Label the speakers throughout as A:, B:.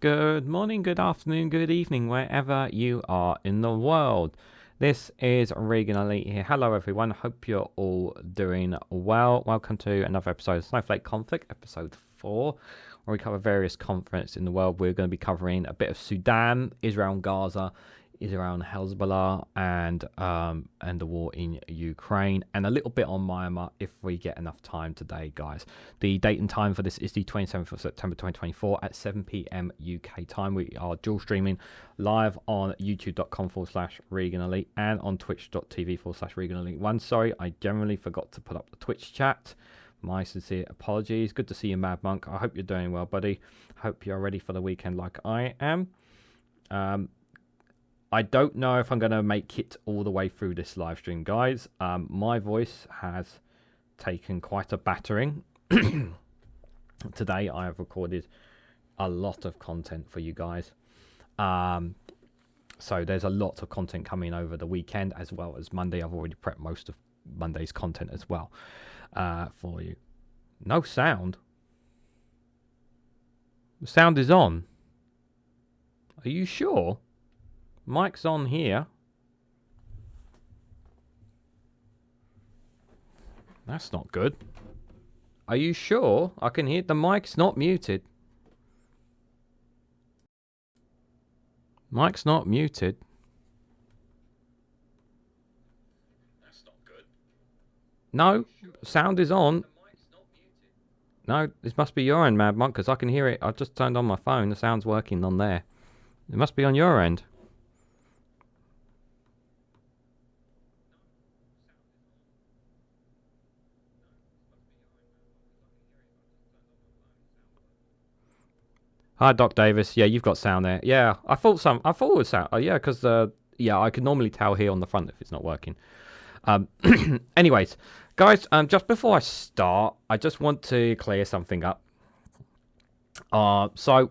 A: Good morning, good afternoon, good evening, wherever you are in the world. This is Reganelite here. Hello, everyone. Hope you're all doing well. Welcome to another episode of Snowflake Conflict, episode 4, where we cover various conflicts in the world. We're going to be covering a bit of Sudan, Israel and Gaza, Israel and Hezbollah, and the war in Ukraine, and a little bit on Myanmar if we get enough time today, guys. The date and time for this is the 27th of September 2024 at 7 p.m. UK time. We are dual streaming live on youtube.com/Reganelite and on twitch.tv/Reganelite1. Sorry, I generally forgot to put up the Twitch chat. My sincere apologies. Good to see you, Mad Monk. I hope you're doing well, buddy. Hope you're ready for the weekend like I am. I don't know if I'm going to make it all the way through this live stream, guys. My voice has taken quite a battering. Today, I have recorded a lot of content for you guys. So there's a lot of content coming over the weekend as well as Monday. I've already prepped most of Monday's content as well for you. No sound. The sound is on. Are you sure? Mic's on here. That's not good. Are you sure? I can hear the mic's not muted. Mic's not muted. That's not good. No, sound is on. No, this must be your end, Mad Monk, because I can hear it. I've just turned on my phone. The sound's working on there. It must be on your end. Hi, Doc Davis. Yeah, you've got sound there. Yeah, I thought it was sound. Yeah, because yeah, I can normally tell here on the front if it's not working. Anyways, guys, just before I start, I just want to clear something up. So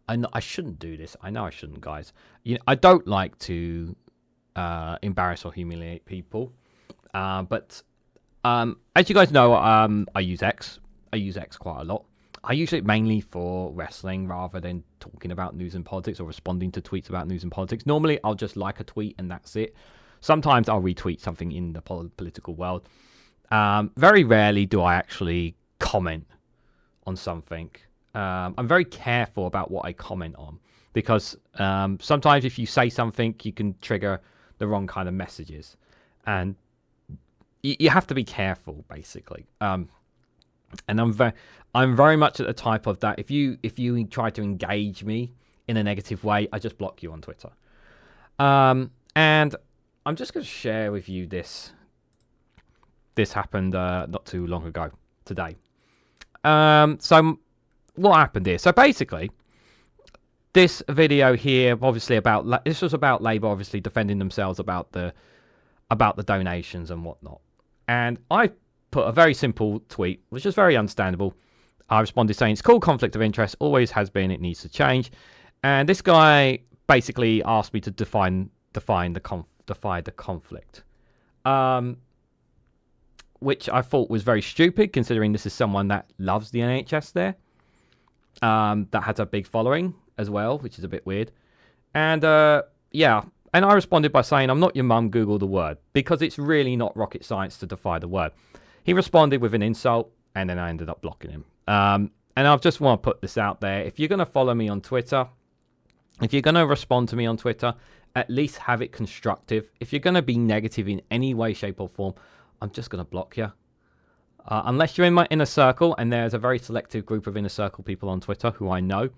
A: I shouldn't do this. I know I shouldn't, guys. I don't like to embarrass or humiliate people. But as you guys know, I use X. I use X quite a lot. I use it mainly for wrestling rather than talking about news and politics or responding to tweets about news and politics. Normally, I'll just like a tweet and that's it. Sometimes I'll retweet something in the political world. Very rarely do I actually comment on something. I'm very careful about what I comment on because sometimes if you say something, you can trigger the wrong kind of messages. And you have to be careful, basically. And I'm very much at the type of that. If you try to engage me in a negative way, I just block you on Twitter. And I'm just going to share with you this. This happened not too long ago today. So what happened here? So basically, this video here, obviously this was about Labour, obviously defending themselves about the donations and whatnot. And I put a very simple tweet, which is very understandable. I responded saying it's called conflict of interest, always has been, it needs to change. And this guy basically asked me to define the conflict, which I thought was very stupid, considering this is someone that loves the NHS there, that has a big following as well, which is a bit weird. And yeah, and I responded by saying, I'm not your mum, Google the word, because it's really not rocket science to defy the word. He responded with an insult, and then I ended up blocking him. And I just want to put this out there. If you're going to follow me on Twitter, if you're going to respond to me on Twitter, at least have it constructive. If you're going to be negative in any way, shape, or form, I'm just going to block you. Unless you're in my inner circle, and there's a very selective group of inner circle people on Twitter who I know,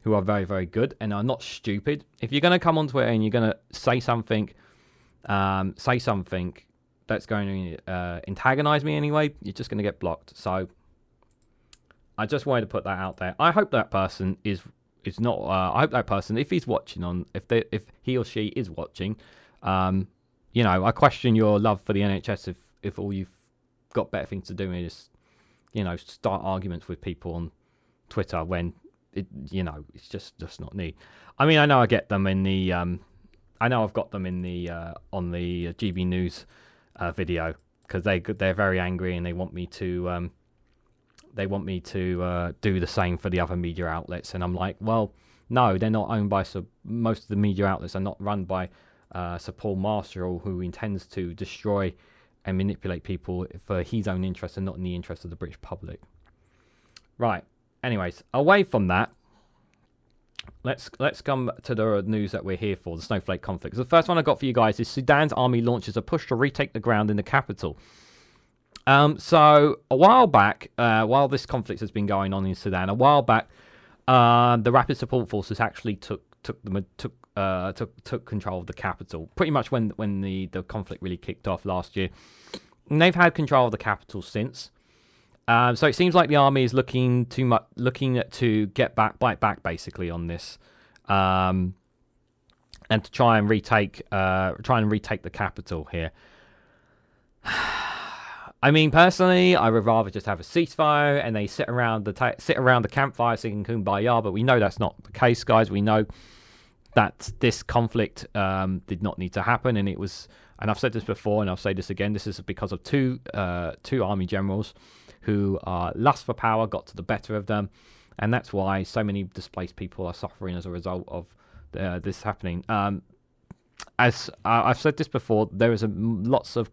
A: who are very, very good, and are not stupid. If you're going to come on Twitter and you're going to say something that's going to antagonize me anyway, you're just going to get blocked. So I just wanted to put that out there. I hope that person is not. I hope that person, if he's watching if he or she is watching, I question your love for the NHS if all you've got better things to do is, start arguments with people on Twitter when it's just not neat. I mean, I know I get them in the. I know I've got them in the on the GB News video because they're very angry and they want me to they want me to do the same for the other media outlets, and I'm like, well, no, they're not owned by most of the media outlets are not run by Sir Paul Marshall, who intends to destroy and manipulate people for his own interest and not in the interest of the British public. Right. Anyways, away from that, let's come to the news that we're here for, the Snowflake conflict. So the first one I got for you guys is Sudan's army launches a push to retake the ground in the capital. So a while back, while this conflict has been going on in Sudan, a while back, the Rapid Support Forces actually took control of the capital. Pretty much when the conflict really kicked off last year, and they've had control of the capital since. So it seems like the army is looking to bite back basically on this, and to try and retake the capital here. I mean, personally, I would rather just have a ceasefire and they sit around the campfire singing Kumbaya, but we know that's not the case, guys. We know that this conflict did not need to happen, and it was. And I've said this before, and I'll say this again. This is because of two army generals who lust for power got to the better of them, and that's why so many displaced people are suffering as a result of this happening. As I've said this before, there is lots of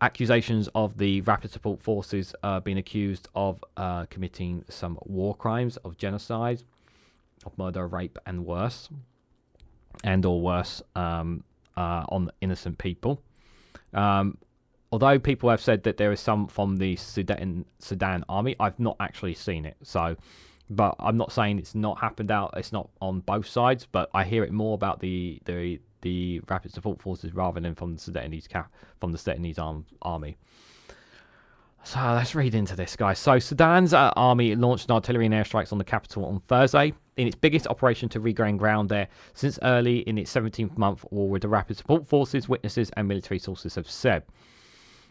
A: accusations of the Rapid Support Forces being accused of committing some war crimes, of genocide, of murder, rape, and worse, on innocent people. Although people have said that there is some from the Sudan army, I've not actually seen it. So, but I'm not saying it's not happened out. It's not on both sides, but I hear it more about the Rapid Support Forces rather than from the Sudanese army. So let's read into this, guys. So Sudan's army launched artillery and airstrikes on the capital on Thursday in its biggest operation to regain ground there since early in its 17th month war with the Rapid Support Forces, witnesses and military sources have said.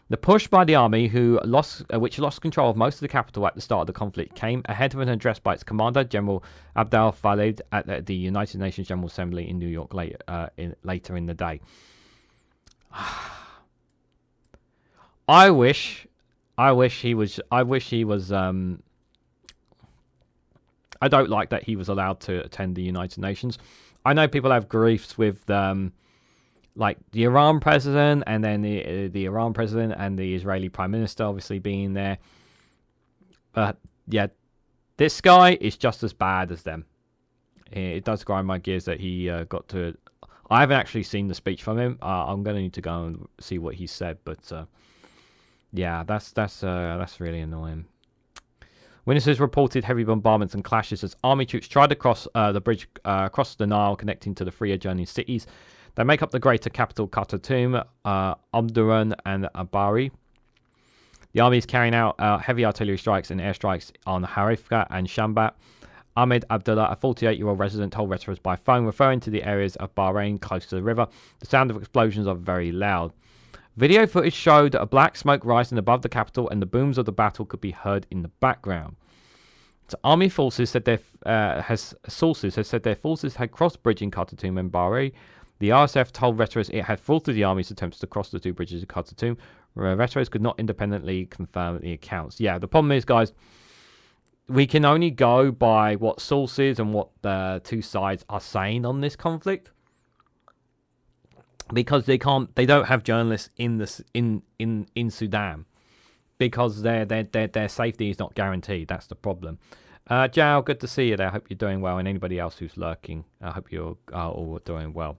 A: The push by the army, which lost control of most of the capital at the start of the conflict, came ahead of an address by its commander, General Abdel Fattah, at the United Nations General Assembly in New York later in the day. I wish he was. I don't like that he was allowed to attend the United Nations. I know people have griefs with like the Iran president, and then the Iran president and the Israeli prime minister obviously being there. But yeah, this guy is just as bad as them. It does grind my gears that he got to. I haven't actually seen the speech from him. I'm going to need to go and see what he said, but yeah, that's really annoying. Witnesses reported heavy bombardments and clashes as army troops tried to cross the bridge across the Nile connecting to the three adjoining cities. They make up the greater capital Khartoum, Omdurman, and Abari. The army is carrying out heavy artillery strikes and airstrikes on Harifka and Shambat. Ahmed Abdullah, a 48-year-old resident, told reporters by phone, referring to the areas of Bahrain close to the river. The sound of explosions are very loud. Video footage showed a black smoke rising above the capital, and the booms of the battle could be heard in the background. So army forces said sources have said their forces had crossed bridge in Khartoum and Bahrain. The RSF told veterans it had thwarted the army's attempts to cross the two bridges in Khartoum. Veterans could not independently confirm the accounts. Yeah, the problem is, guys, we can only go by what sources and what the two sides are saying on this conflict, because they don't have journalists in Sudan, because their safety is not guaranteed. That's the problem. Jao, good to see you there. I hope you're doing well, and anybody else who's lurking, I hope you're all doing well.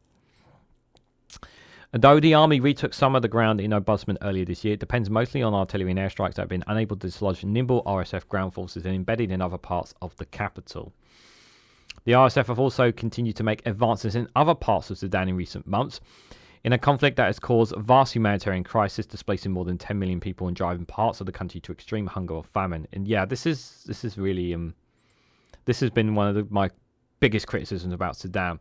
A: Though the army retook some of the ground in Omdurman earlier this year, it depends mostly on artillery and airstrikes that have been unable to dislodge nimble RSF ground forces and embedded in other parts of the capital. The RSF have also continued to make advances in other parts of Sudan in recent months, in a conflict that has caused a vast humanitarian crisis, displacing more than 10 million people and driving parts of the country to extreme hunger or famine. And yeah, this is really this has been one of my biggest criticisms about Sudan.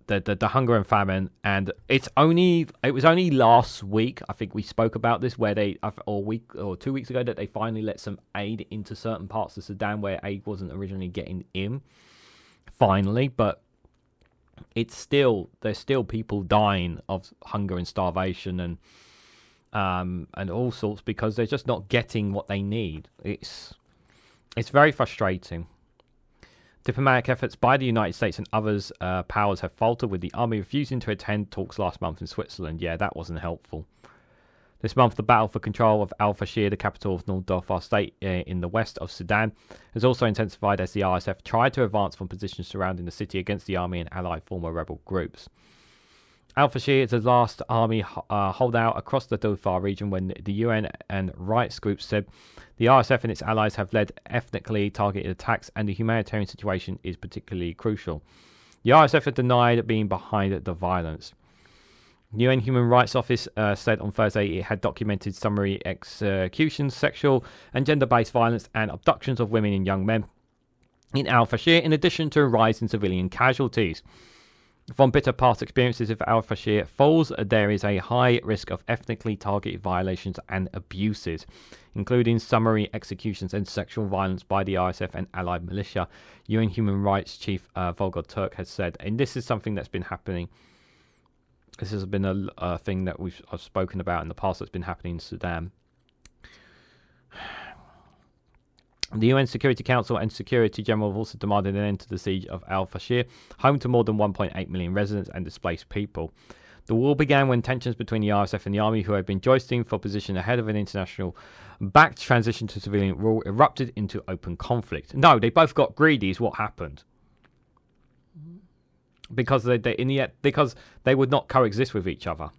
A: The hunger and famine, and it was only last week, I think we spoke about this, where or 2 weeks ago, that they finally let some aid into certain parts of Sudan where aid wasn't originally getting in, finally. But there's still people dying of hunger and starvation, and and all sorts, because they're just not getting what they need. It's very frustrating. Diplomatic efforts by the United States and others powers have faltered, with the army refusing to attend talks last month in Switzerland. Yeah, that wasn't helpful. This month, the battle for control of Al-Fashir, the capital of North Darfur state in the west of Sudan, has also intensified as the RSF tried to advance from positions surrounding the city against the army and allied former rebel groups. Al-Fashir is the last army holdout across the Darfur region, when the UN and rights groups said the RSF and its allies have led ethnically targeted attacks and the humanitarian situation is particularly crucial. The RSF have denied being behind the violence. The UN Human Rights Office said on Thursday it had documented summary executions, sexual and gender-based violence and abductions of women and young men in Al-Fashir, in addition to a rise in civilian casualties. From bitter past experiences, if Al-Fashir falls, there is a high risk of ethnically targeted violations and abuses, including summary executions and sexual violence by the RSF and allied militia, UN Human Rights Chief Volker Turk has said. And this is something that's been happening. This has been a thing that I've spoken about in the past that's been happening in Sudan. The UN Security Council and Security General have also demanded an end to the siege of Al-Fashir, home to more than 1.8 million residents and displaced people. The war began when tensions between the RSF and the army, who had been jousting for position ahead of an international-backed transition to civilian rule, erupted into open conflict. No, they both got greedy is what happened. Because because they would not coexist with each other.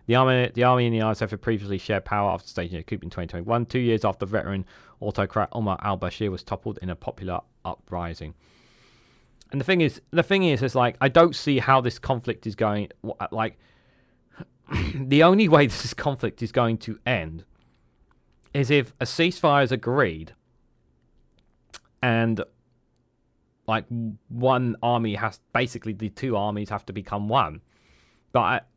A: The army and the RSF had previously shared power after staging a coup in 2021, 2 years after veteran autocrat Omar al-Bashir was toppled in a popular uprising. And the thing is, it's like, I don't see how this conflict is going. Like, the only way this conflict is going to end is if a ceasefire is agreed, and like one army has, basically the two armies have to become one. But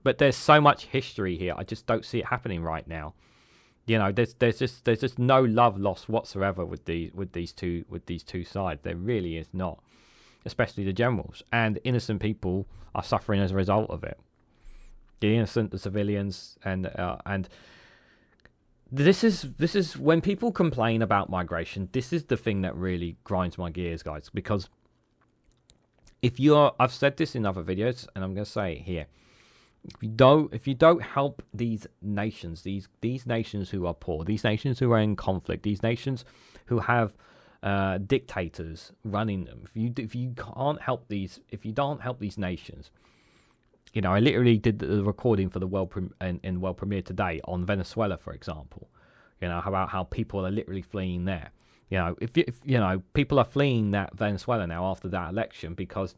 A: but there's so much history here. I just don't see it happening right now. There's just no love lost whatsoever with these two sides. There really is not, especially the generals, and innocent people are suffering as a result of it. The innocent, the civilians, and this is when people complain about migration. This is the thing that really grinds my gears, guys, because I've said this in other videos, and I'm going to say it here. If you don't help these nations, these nations who are poor, these nations who are in conflict, these nations who have dictators running them, if you don't help these nations, I literally did the recording for the world premiere today on Venezuela, for example. About how people are literally fleeing there. If people are fleeing that Venezuela now after that election because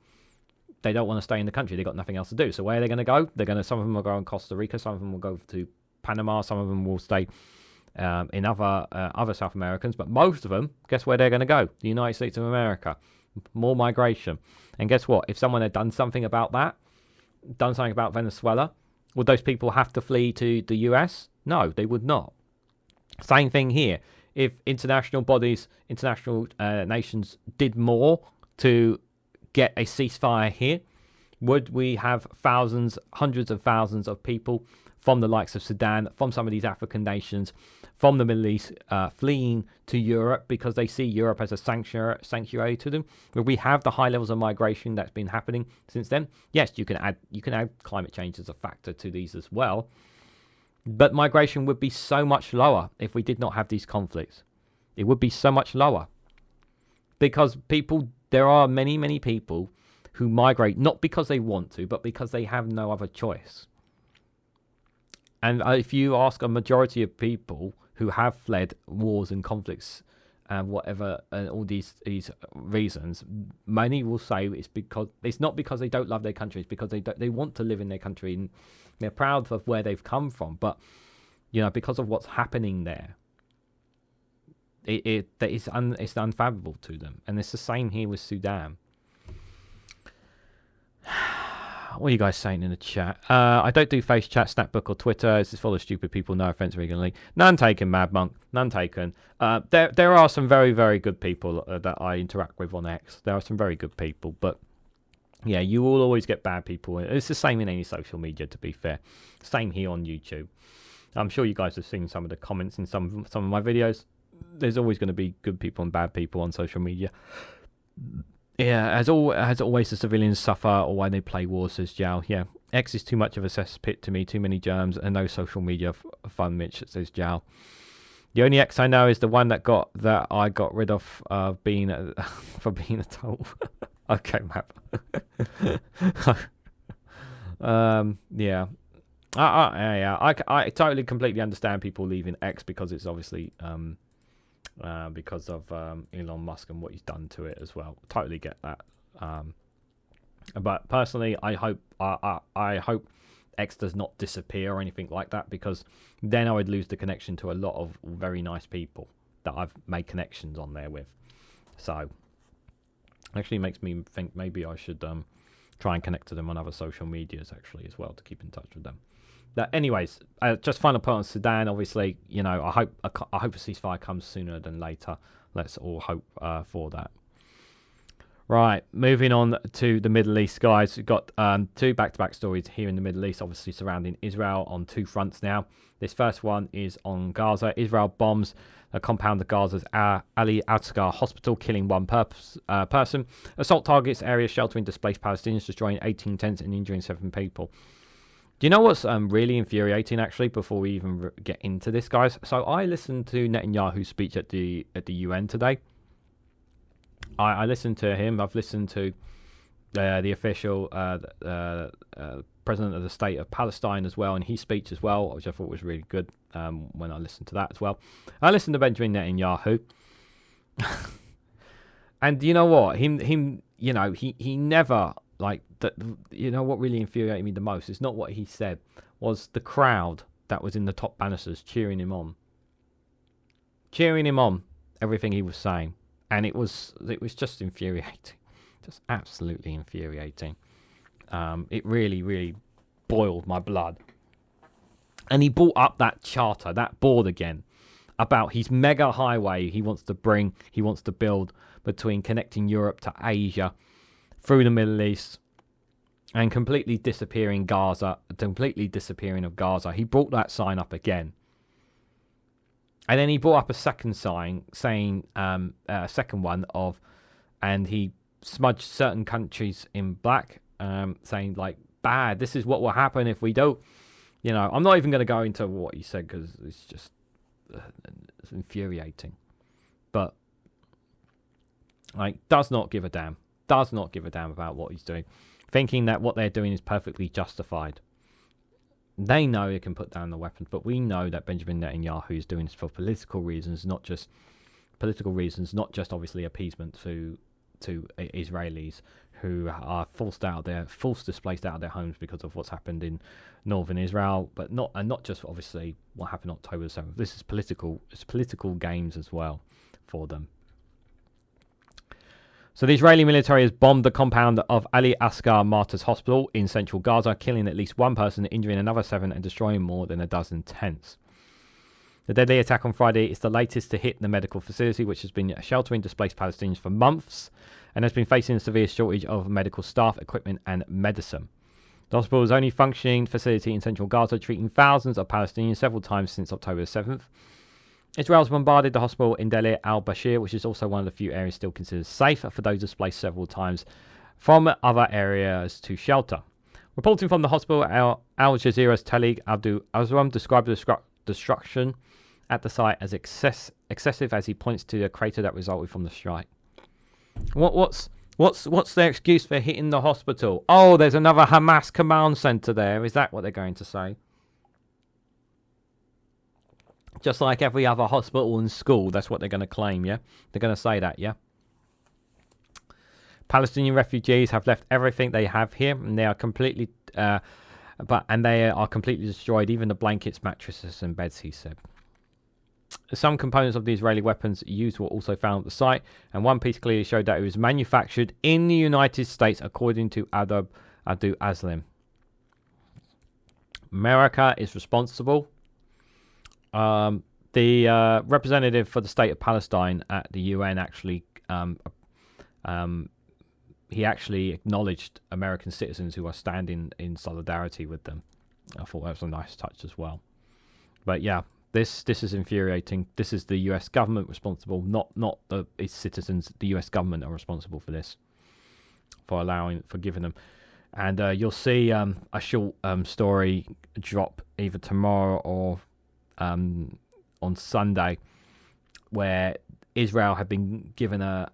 A: they don't want to stay in the country. They've got nothing else to do. So where are they going to go? Some of them will go in Costa Rica. Some of them will go to Panama. Some of them will stay in other South Americans. But most of them, guess where they're going to go? The United States of America. More migration. And guess what? If someone had done something about that, done something about Venezuela, would those people have to flee to the US? No, they would not. Same thing here. If international bodies, international nations did more to get a ceasefire here, would we have thousands, hundreds of thousands of people from the likes of Sudan, from some of these African nations, from the Middle East, fleeing to Europe because they see Europe as a sanctuary to them? Would we have the high levels of migration that's been happening since then? Yes, you can add climate change as a factor to these as well. But migration would be so much lower if we did not have these conflicts. It would be so much lower. Because there are many, many people who migrate not because they want to, but because they have no other choice. And if you ask a majority of people who have fled wars and conflicts and whatever, and all these reasons, many will say it's not because they don't love their country, it's because they want to live in their country and they're proud of where they've come from, but because of what's happening there, it's unfathomable to them. And it's the same here with Sudan. What are you guys saying in the chat? I don't do face chat, Snapbook, or Twitter. This is full of stupid people. No offense, Reganelite. None taken, Mad Monk. None taken. There are some very, very good people that I interact with on X. There are some very good people, but yeah, you will always get bad people. It's the same in any social media, to be fair. Same here on YouTube. I'm sure you guys have seen some of the comments in some of my videos. There's always going to be good people and bad people on social media. Yeah, as always, the civilians suffer or why they play war, says Jal. Yeah, X is too much of a cesspit to me, too many germs and no social media fun, Mitch, says Jal. The only X I know is the one that I got rid of being for being a total. Okay, map. Yeah. I totally completely understand people leaving X because it's obviously because of Elon Musk and what he's done to it as well. Totally get that. But personally, I hope X does not disappear or anything like that, because then I would lose the connection to a lot of very nice people that I've made connections on there with. So actually makes me think maybe I should try and connect to them on other social medias actually as well to keep in touch with them. But anyways, just final point on Sudan. Obviously, I hope a ceasefire comes sooner than later. Let's all hope for that. Right, moving on to the Middle East, guys. We've got two back-to-back stories here in the Middle East, obviously surrounding Israel on two fronts now. This first one is on Gaza. Israel bombs a compound of Gaza's Al-Aqsa hospital, killing one person. Assault targets areas sheltering displaced Palestinians, destroying 18 tents and injuring 7 people. Do you know what's really infuriating, actually, before we even get into this, guys? So I listened to Netanyahu's speech at the UN today. I listened to him. I've listened to the official president of the state of Palestine as well, and his speech as well, which I thought was really good when I listened to that as well. I listened to Benjamin Netanyahu. And you know what? He never, like, that. You know what really infuriated me the most? It's not what he said, was the crowd that was in the top banisters cheering him on. Cheering him on, everything he was saying. And it was just infuriating, just absolutely infuriating. It really, really boiled my blood. And he brought up that charter, that board again, about his mega highway he wants to build between connecting Europe to Asia through the Middle East and completely disappearing of Gaza. He brought that sign up again. And then he brought up a second sign saying, a second one of, and he smudged certain countries in black, saying like, bad, this is what will happen if we don't, I'm not even going to go into what he said because it's just it's infuriating. But, like, does not give a damn about what he's doing, thinking that what they're doing is perfectly justified. They know they can put down the weapons, but we know that Benjamin Netanyahu is doing this for political reasons, not just obviously appeasement to Israelis who are forced displaced out of their homes because of what's happened in northern Israel, but not just obviously what happened October 7th. This is political. It's political games as well for them. So the Israeli military has bombed the compound of Al-Aqsa Martyrs Hospital in central Gaza, killing at least one person, injuring another 7, and destroying more than a dozen tents. The deadly attack on Friday is the latest to hit the medical facility, which has been sheltering displaced Palestinians for months and has been facing a severe shortage of medical staff, equipment, and medicine. The hospital is the only functioning facility in central Gaza, treating thousands of Palestinians several times since October 7th. Israel's bombarded the hospital in Deir al-Bashir, which is also one of the few areas still considered safe for those displaced several times from other areas to shelter. Reporting from the hospital, Al Jazeera's Tariq Abdul Azram described the destruction at the site as excessive as he points to the crater that resulted from the strike. What's their excuse for hitting the hospital? Oh, there's another Hamas command center there. Is that what they're going to say? Just like every other hospital and school, that's what they're going to claim, yeah? They're going to say that, yeah? Palestinian refugees have left everything they have here, and they are completely destroyed, even the blankets, mattresses, and beds, he said. Some components of the Israeli weapons used were also found at the site, and one piece clearly showed that it was manufactured in the United States, according to Abdul Azlam. America is responsible. The representative for the state of Palestine at the UN actually acknowledged American citizens who are standing in solidarity with them. I thought that was a nice touch as well. But yeah, this is infuriating. This is the U.S. government responsible, not its citizens. The U.S. government are responsible for this, for giving them. And you'll see a short story drop either tomorrow or on Sunday, where Israel had been given an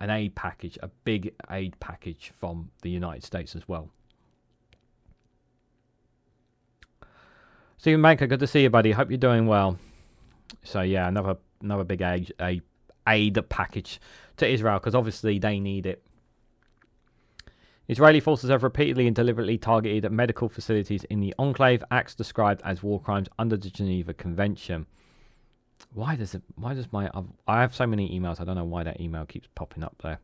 A: aid package, a big aid package from the United States as well. Stephen Banker, good to see you, buddy. Hope you're doing well. So yeah, another big aid package to Israel, because obviously they need it. Israeli forces have repeatedly and deliberately targeted medical facilities in the enclave, acts described as war crimes under the Geneva Convention. Why does I have so many emails, I don't know why that email keeps popping up there.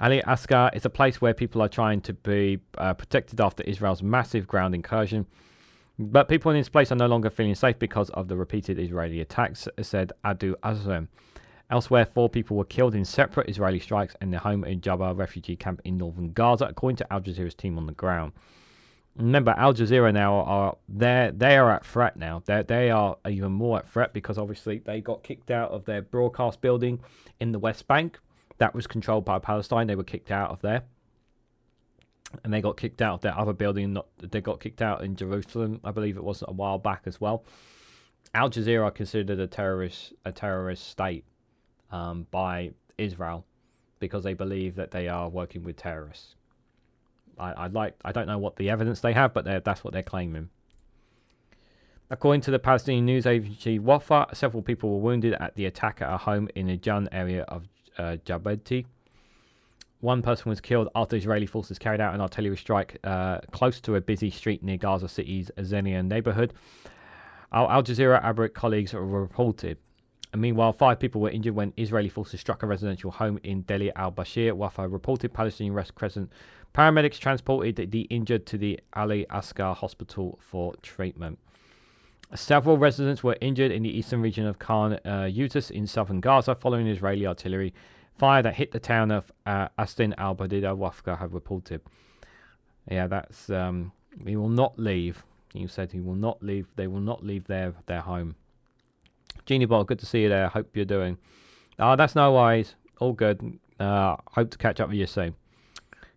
A: Al-Aqsa is a place where people are trying to be protected after Israel's massive ground incursion. But people in this place are no longer feeling safe because of the repeated Israeli attacks, said Adu Azem. Elsewhere, 4 people were killed in separate Israeli strikes in their home in Jabba refugee camp in northern Gaza, according to Al Jazeera's team on the ground. Remember, Al Jazeera now they are at threat now. They are even more at threat because obviously they got kicked out of their broadcast building in the West Bank that was controlled by Palestine. They were kicked out of there. And they got kicked out of their other building. They got kicked out in Jerusalem, I believe it was a while back as well. Al Jazeera are considered a terrorist state by Israel because they believe that they are working with terrorists. I don't know what the evidence they have, but that's what they're claiming. According to the Palestinian news agency Wafa, several people were wounded at the attack at a home in the Jun area of Jabati. One person was killed after Israeli forces carried out an artillery strike close to a busy street near Gaza City's Azenia neighborhood. Our Al Jazeera Arabic colleagues reported. And meanwhile, 5 people were injured when Israeli forces struck a residential home in Deir al-Bashir. Wafa reported Palestinian Red Crescent paramedics transported the injured to the Al-Aqsa hospital for treatment. Several residents were injured in the eastern region of Khan Yunis in southern Gaza following Israeli artillery fire that hit the town of Astin al-Badida, Wafa have reported. Yeah, that's he will not leave. He said he will not leave. They will not leave their home. Genie Ball, good to see you there. Hope you're doing. That's no worries. All good. Hope to catch up with you soon.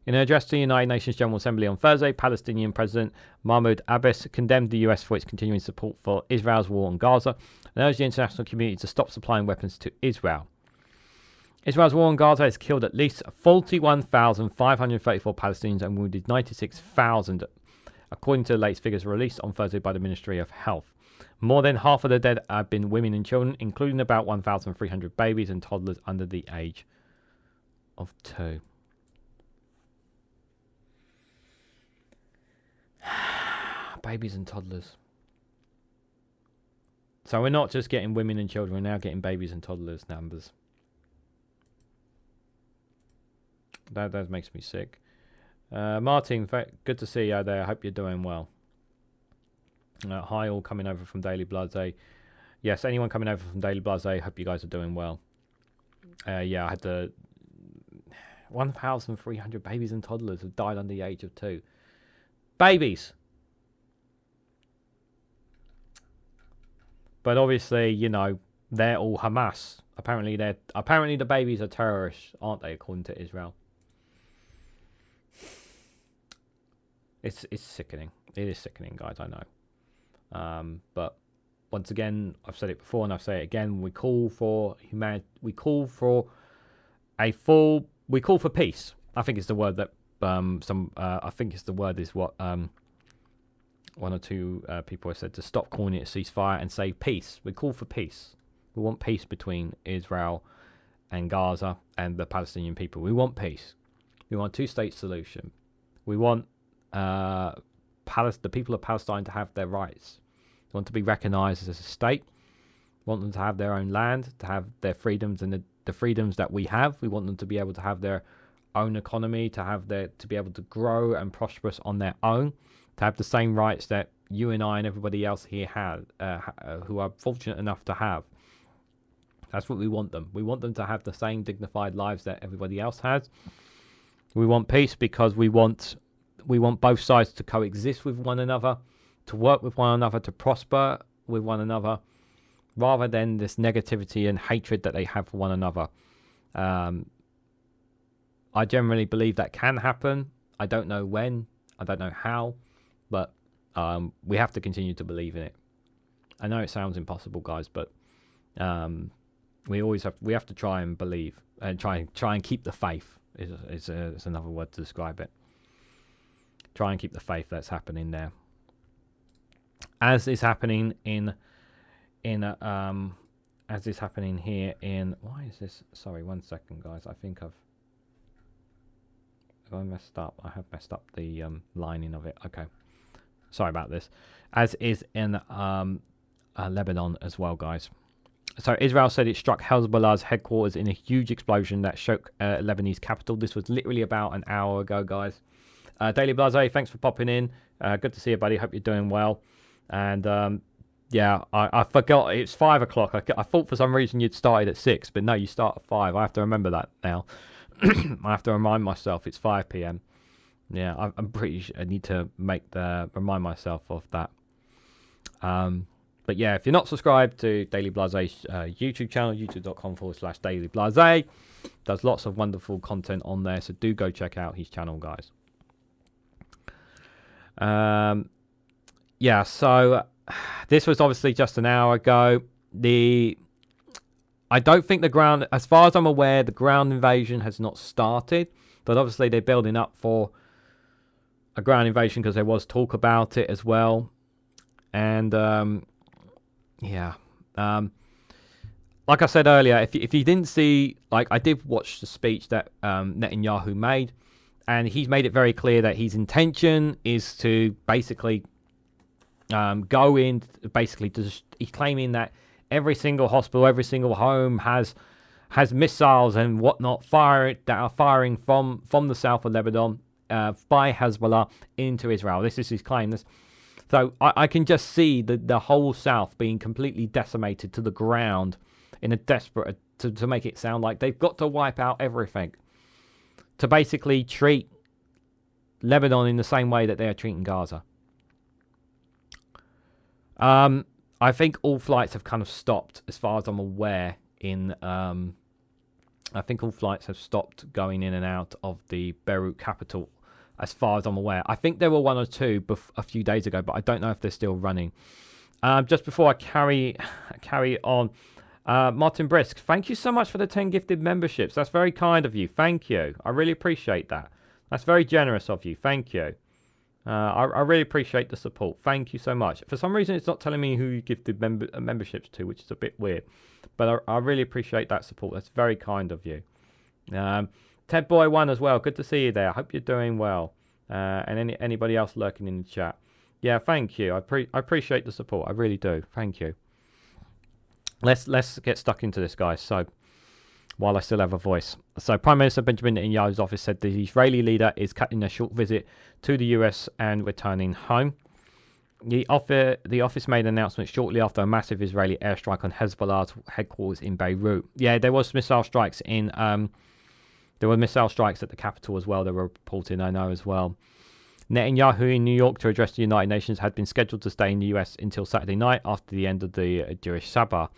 A: In an address to the United Nations General Assembly on Thursday, Palestinian President Mahmoud Abbas condemned the US for its continuing support for Israel's war on Gaza and urged the international community to stop supplying weapons to Israel. Israel's war on Gaza has killed at least 41,534 Palestinians and wounded 96,000, according to the latest figures released on Thursday by the Ministry of Health. More than half of the dead have been women and children, including about 1,300 babies and toddlers under the age of 2. Babies and toddlers. So we're not just getting women and children, we're now getting babies and toddlers numbers. That makes me sick. Martin, good to see you there. I hope you're doing well. Hi, all coming over from Daily Blase. Yes, anyone coming over from Daily Blase, hope you guys are doing well. Yeah, I had 1,300 babies and toddlers have died under the age of 2. Babies! But obviously, you know, they're all Hamas. Apparently the babies are terrorists, aren't they, according to Israel? It's sickening. It is sickening, guys, I know. But once again, I've said it before and I'll say it again, we call for humanity, we call for peace. I think it's the word that I think it's the word is what one or two people have said, to stop calling it a ceasefire and say peace. We call for peace. We want peace between Israel and Gaza and the Palestinian people. We want peace. We want a 2-state solution. We want the people of Palestine to have their rights. We want to be recognized as a state. We want them to have their own land, to have their freedoms and the freedoms that we have. We want them to be able to have their own economy, to be able to grow and prosperous on their own, to have the same rights that you and I and everybody else here have, who are fortunate enough to have. That's what we want them. We want them to have the same dignified lives that everybody else has. We want peace because we want both sides to coexist with one another, work with one another, to prosper with one another, rather than this negativity and hatred that they have for one another. I generally believe that can happen. I don't know when, I don't know how, but we have to continue to believe in it. I know it sounds impossible, guys, but we have to try and believe and try and keep the faith is another word to describe it. Try and keep the faith that's happening there, as is happening as is happening here in. Why is this? Sorry, 1 second, guys. I think Have I messed up? I have messed up the lining of it. Okay, sorry about this. As is in Lebanon as well, guys. So Israel said it struck Hezbollah's headquarters in a huge explosion that shook Lebanese capital. This was literally about an hour ago, guys. Daily Blase, thanks for popping in. Good to see you, buddy. Hope you're doing well. And yeah, I forgot it's 5 o'clock. I thought for some reason you'd started at 6, but no, you start at 5. I have to remember that now. I have to remind myself it's 5 p.m. Yeah, I'm pretty sure I need to remind myself of that. But yeah, if you're not subscribed to Daily Blase's YouTube channel, youtube.com/Daily Blase, does lots of wonderful content on there, so do go check out his channel, guys. Yeah, so this was obviously just an hour ago. I don't think the ground, as far as I'm aware, the ground invasion has not started, but obviously they're building up for a ground invasion because there was talk about it as well. And yeah, like I said earlier, if you didn't see, like, I did watch the speech that Netanyahu made, and he's made it very clear that his intention is to basically go in, he's claiming that every single hospital, every single home has missiles and whatnot that are firing from the south of Lebanon by Hezbollah into Israel. This is his claim. So I can just see the whole south being completely decimated to the ground in a desperate to make it sound like they've got to wipe out everything to basically treat Lebanon in the same way that they are treating Gaza. I think all flights have kind of stopped, as far as I'm aware. I think all flights have stopped going in and out of the Beirut capital, as far as I'm aware. I think there were one or two a few days ago, but I don't know if they're still running. Just before I carry on, Martin Brisk, thank you so much for the 10 gifted memberships. That's very kind of you. Thank you. I really appreciate that. That's very generous of you. Thank you. I really appreciate the support. Thank you so much. For some reason, it's not telling me who you gifted memberships to, which is a bit weird. But I really appreciate that support. That's very kind of you. Ted Boy 1 as well. Good to see you there. I hope you're doing well. And anybody else lurking in the chat. Yeah, thank you. I appreciate the support. I really do. Thank you. Let's get stuck into this, guys. So, while I still have a voice. So Prime Minister Benjamin Netanyahu's office said the Israeli leader is cutting a short visit to the US and returning home. The office made an announcement shortly after a massive Israeli airstrike on Hezbollah's headquarters in Beirut. Yeah, there was missile strikes at the capital as well. They were reporting, I know, as well. Netanyahu in New York to address the United Nations had been scheduled to stay in the US until Saturday night after the end of the Jewish Sabbath.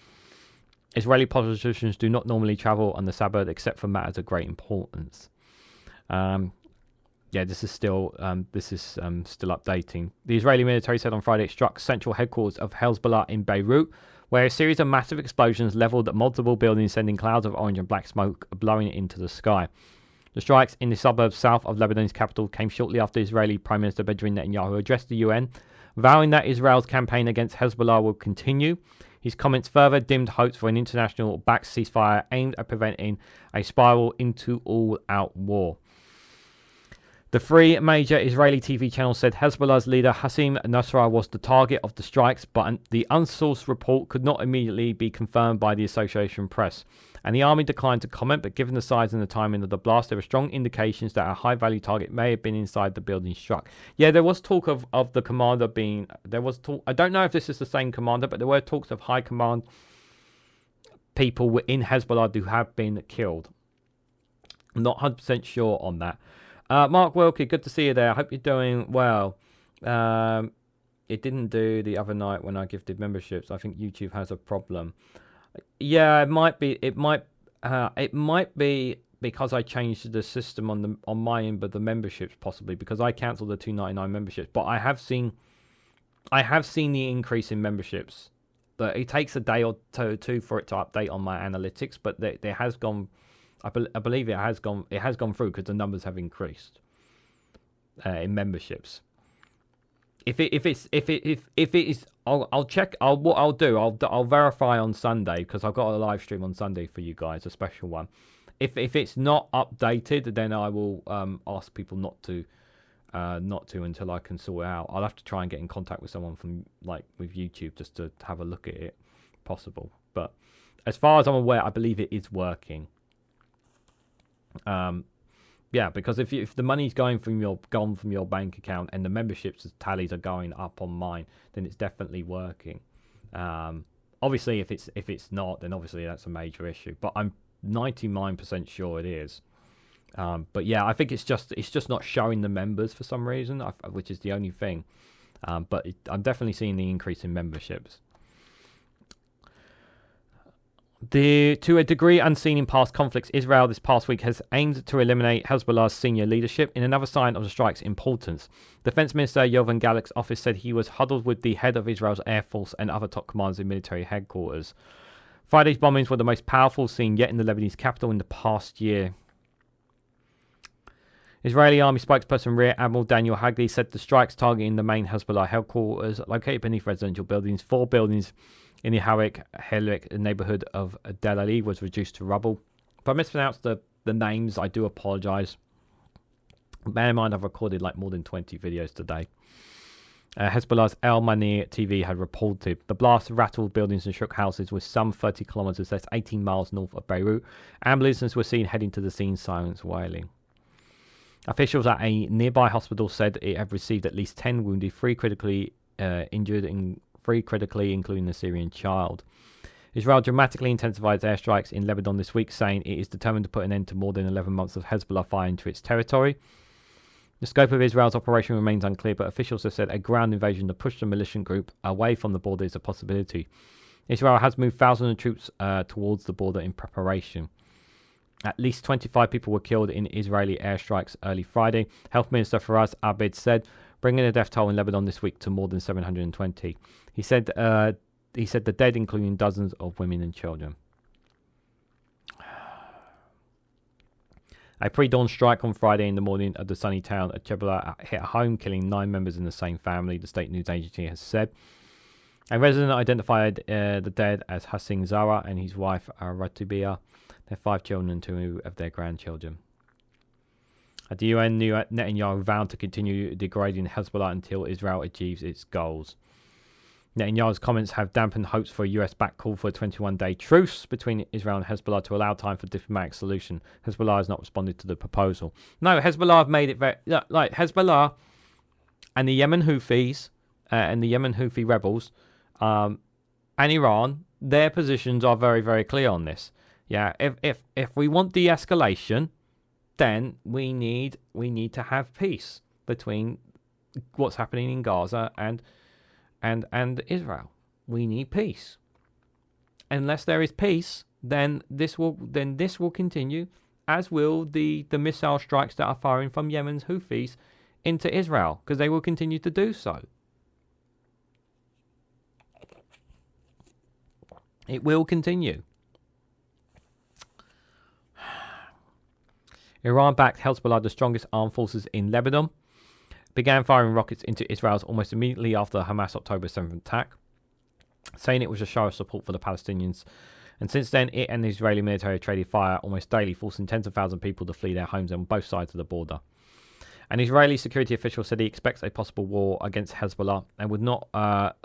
A: Israeli politicians do not normally travel on the Sabbath except for matters of great importance. Yeah, this is still updating. The Israeli military said on Friday it struck central headquarters of Hezbollah in Beirut, where a series of massive explosions leveled at multiple buildings, sending clouds of orange and black smoke blowing into the sky. The strikes in the suburbs south of Lebanon's capital came shortly after Israeli Prime Minister Benjamin Netanyahu addressed the UN, vowing that Israel's campaign against Hezbollah will continue. His comments further dimmed hopes for an international-backed ceasefire aimed at preventing a spiral into all-out war. The three major Israeli TV channels said Hezbollah's leader Hassan Nasrallah was the target of the strikes, but the unsourced report could not immediately be confirmed by the Association Press. And the army declined to comment, but given the size and the timing of the blast, there were strong indications that a high-value target may have been inside the building struck. Yeah, there was talk of the commander being... There was talk... I don't know if this is the same commander, but there were talks of high command people in Hezbollah who have been killed. I'm not 100% sure on that. Mark Wilkie, good to see you there. I hope you're doing well. Yeah, It didn't do the other night when I gifted memberships. I think YouTube has a problem. Yeah, it might be. It might be because I changed the system on my end, but the memberships possibly because I cancelled the $2.99 memberships. But I have seen the increase in memberships. But it takes a day or two for it to update on my analytics. But there has gone. I believe it has gone. It has gone through because the numbers have increased in memberships. If it is, I'll check. What I'll do. I'll verify on Sunday because I've got a live stream on Sunday for you guys, a special one. If it's not updated, then I will ask people not to until I can sort it out. I'll have to try and get in contact with someone from with YouTube just to have a look at it, possible. But as far as I'm aware, I believe it is working. Yeah, because if the money's gone from your bank account and the memberships tallies are going up on mine, then it's definitely working. Obviously, if it's not, then obviously that's a major issue. But I'm 99% sure it is. But yeah, I think it's just not showing the members for some reason, which is the only thing. But I'm definitely seeing the increase in memberships. To a degree unseen in past conflicts, Israel this past week has aimed to eliminate Hezbollah's senior leadership in another sign of the strike's importance. Defense Minister Yoav Gallant's office said he was huddled with the head of Israel's Air Force and other top commanders in military headquarters. Friday's bombings were the most powerful seen yet in the Lebanese capital in the past year. Israeli Army spokesperson Rear Admiral Daniel Hagli said the strikes targeting the main Hezbollah headquarters located beneath residential buildings, 4 buildings in the Helik neighborhood of Del Ali was reduced to rubble. If I mispronounced the names, I do apologize. Bear in mind, I've recorded more than 20 videos today. Hezbollah's El Manir TV had reported the blast rattled buildings and shook houses with some 30 kilometers, that's 18 miles north of Beirut. Ambulances were seen heading to the scene, sirens wailing. Officials at a nearby hospital said it had received at least 10 wounded, 3 critically injured, and 3 critically, including a Syrian child. Israel dramatically intensified airstrikes in Lebanon this week, saying it is determined to put an end to more than 11 months of Hezbollah fire into its territory. The scope of Israel's operation remains unclear, but officials have said a ground invasion to push the militant group away from the border is a possibility. Israel has moved thousands of troops towards the border in preparation. At least 25 people were killed in Israeli airstrikes early Friday. Health Minister Faraz Abed said, bringing the death toll in Lebanon this week to more than 720. He said the dead, including dozens of women and children. A pre-dawn strike on Friday in the morning at the sunny town of Jebel hit home, killing 9 members in the same family, the state news agency has said. A resident identified the dead as Hassan Zara and his wife Ratibia, their 5 children and 2 of their grandchildren. At the UN, Netanyahu vowed to continue degrading Hezbollah until Israel achieves its goals. Netanyahu's comments have dampened hopes for a US-backed call for a 21-day truce between Israel and Hezbollah to allow time for diplomatic solution. Hezbollah has not responded to the proposal. No, Hezbollah have made it very... Hezbollah and the Yemen Houthis and the Yemen Houthi rebels and Iran, their positions are very, very clear on this. Yeah, if we want de-escalation, then we need to have peace between what's happening in Gaza and Israel. We need peace. Unless there is peace, then this will continue, as will the missile strikes that are firing from Yemen's Houthis into Israel, because they will continue to do so. It will continue. Iran-backed Hezbollah, the strongest armed forces in Lebanon, began firing rockets into Israel almost immediately after the Hamas October 7th attack, saying it was a show of support for the Palestinians. And since then, it and the Israeli military have traded fire almost daily, forcing tens of thousands of people to flee their homes on both sides of the border. An Israeli security official said he expects a possible war against Hezbollah and would not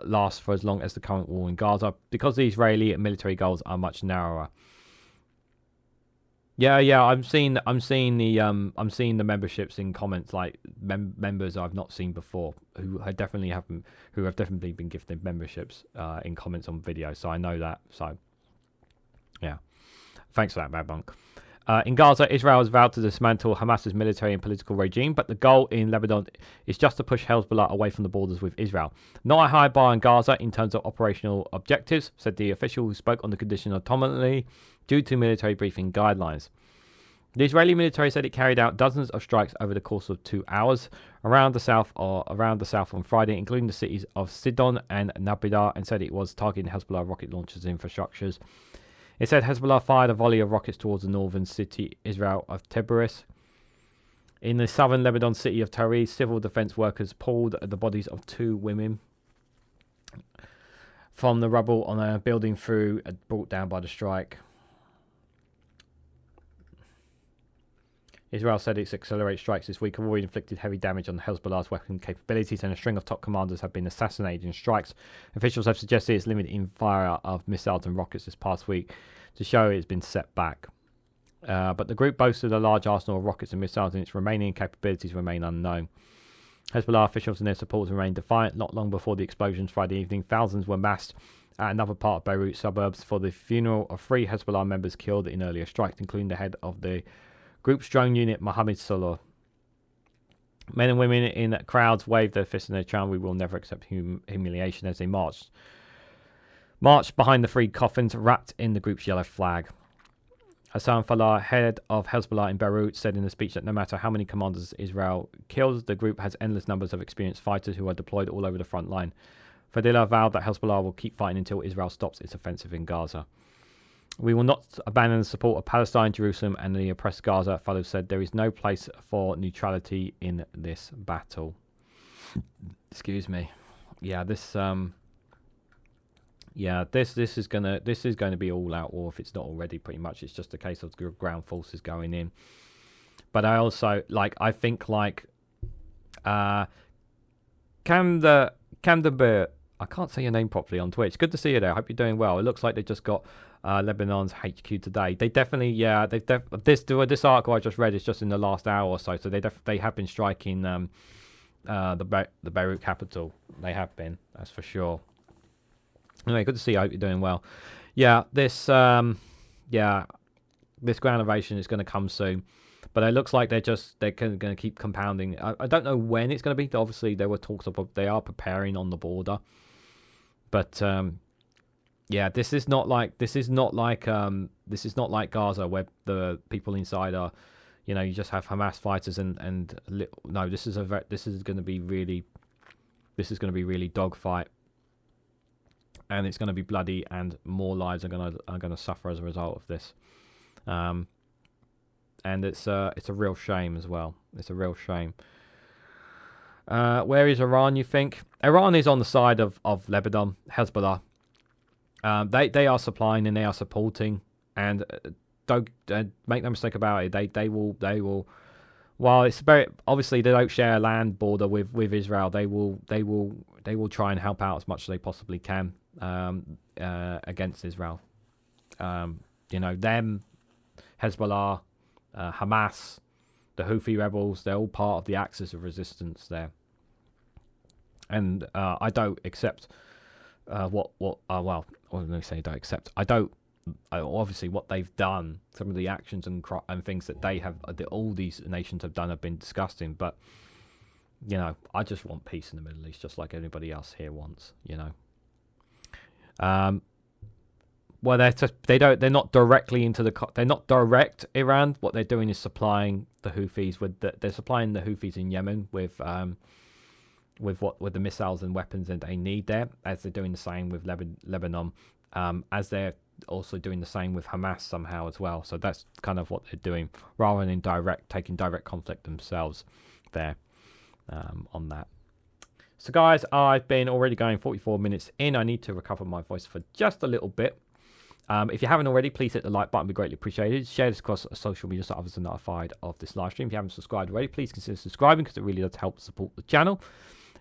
A: last for as long as the current war in Gaza, because the Israeli military goals are much narrower. Yeah. I'm seeing the memberships in comments, members I've not seen before who have definitely been gifted memberships in comments on videos. So I know that. So yeah, thanks for that, Bad Monk. In Gaza, Israel has vowed to dismantle Hamas's military and political regime, but the goal in Lebanon is just to push Hezbollah away from the borders with Israel. Not a high bar in Gaza in terms of operational objectives, said the official who spoke on the condition of autonomy due to military briefing guidelines. The Israeli military said it carried out dozens of strikes over the course of 2 hours around the south on Friday, including the cities of Sidon and Nabida, and said it was targeting Hezbollah rocket launchers infrastructures. It said Hezbollah fired a volley of rockets towards the northern city, Israel, of Tiberias. In the southern Lebanon city of Tariz, civil defense workers pulled the bodies of 2 women from the rubble on a building brought down by the strike. Israel said its accelerated strikes this week have already inflicted heavy damage on Hezbollah's weapon capabilities, and a string of top commanders have been assassinated in strikes. Officials have suggested it's limiting fire of missiles and rockets this past week to show it's been set back. But the group boasted a large arsenal of rockets and missiles, and its remaining capabilities remain unknown. Hezbollah officials and their supporters remained defiant. Not long before the explosions Friday evening, thousands were massed at another part of Beirut suburbs for the funeral of 3 Hezbollah members killed in earlier strikes, including the head of the group's drone unit, Mohammed Salah. Men and women in crowds waved their fists in their triumph. We will never accept humiliation as they marched behind the 3 coffins wrapped in the group's yellow flag. Hassan Falah, head of Hezbollah in Beirut, said in a speech that no matter how many commanders Israel kills, the group has endless numbers of experienced fighters who are deployed all over the front line. Fadillah vowed that Hezbollah will keep fighting until Israel stops its offensive in Gaza. We will not abandon the support of Palestine, Jerusalem, and the oppressed Gaza, Falah said. There is no place for neutrality in this battle. Excuse me. Yeah, this is going to be all out war if it's not already. Pretty much, it's just a case of ground forces going in. But I also I think Camderbeer. I can't say your name properly on Twitch. Good to see you there. I hope you're doing well. It looks like they just got Lebanon's HQ today. They definitely, this article I just read is just in the last hour or so. So they have been striking the Beirut capital. They have been, that's for sure. Anyway, good to see you. I hope you're doing well. Yeah, this ground invasion is going to come soon. But it looks like they're going to keep compounding. I don't know when it's going to be. Obviously, there were talks about they are preparing on the border. But this is not like Gaza, where the people inside are, you just have Hamas fighters no. This is going to be really dogfight, and it's going to be bloody, and more lives are going to suffer as a result of this. And it's a real shame as well. It's a real shame. Where is Iran, you think? Iran is on the side of Lebanon, Hezbollah. They are supplying and they are supporting. And don't make no mistake about it. They will. While it's very obviously they don't share a land border with Israel, they will try and help out as much as they possibly can against Israel. Them, Hezbollah, Hamas, the Houthi rebels, they're all part of the axis of resistance there. And I don't accept obviously what they've done, some of the actions and things that all these nations have done have been disgusting, but I just want peace in the Middle East, just like everybody else here wants. Well, they're not directly they're not direct Iran. What they're doing is supplying the Houthis they're supplying the Houthis in Yemen with the missiles and weapons that they need there, as they're doing the same with Lebanon, as they're also doing the same with Hamas somehow as well. So that's kind of what they're doing, rather than taking direct conflict themselves there on that. So guys, I've been already going 44 minutes in. I need to recover my voice for just a little bit. If you haven't already, please hit the like button. It'd be greatly appreciated. Share this across social media so others are notified of this live stream. If you haven't subscribed already, please consider subscribing, because it really does help support the channel.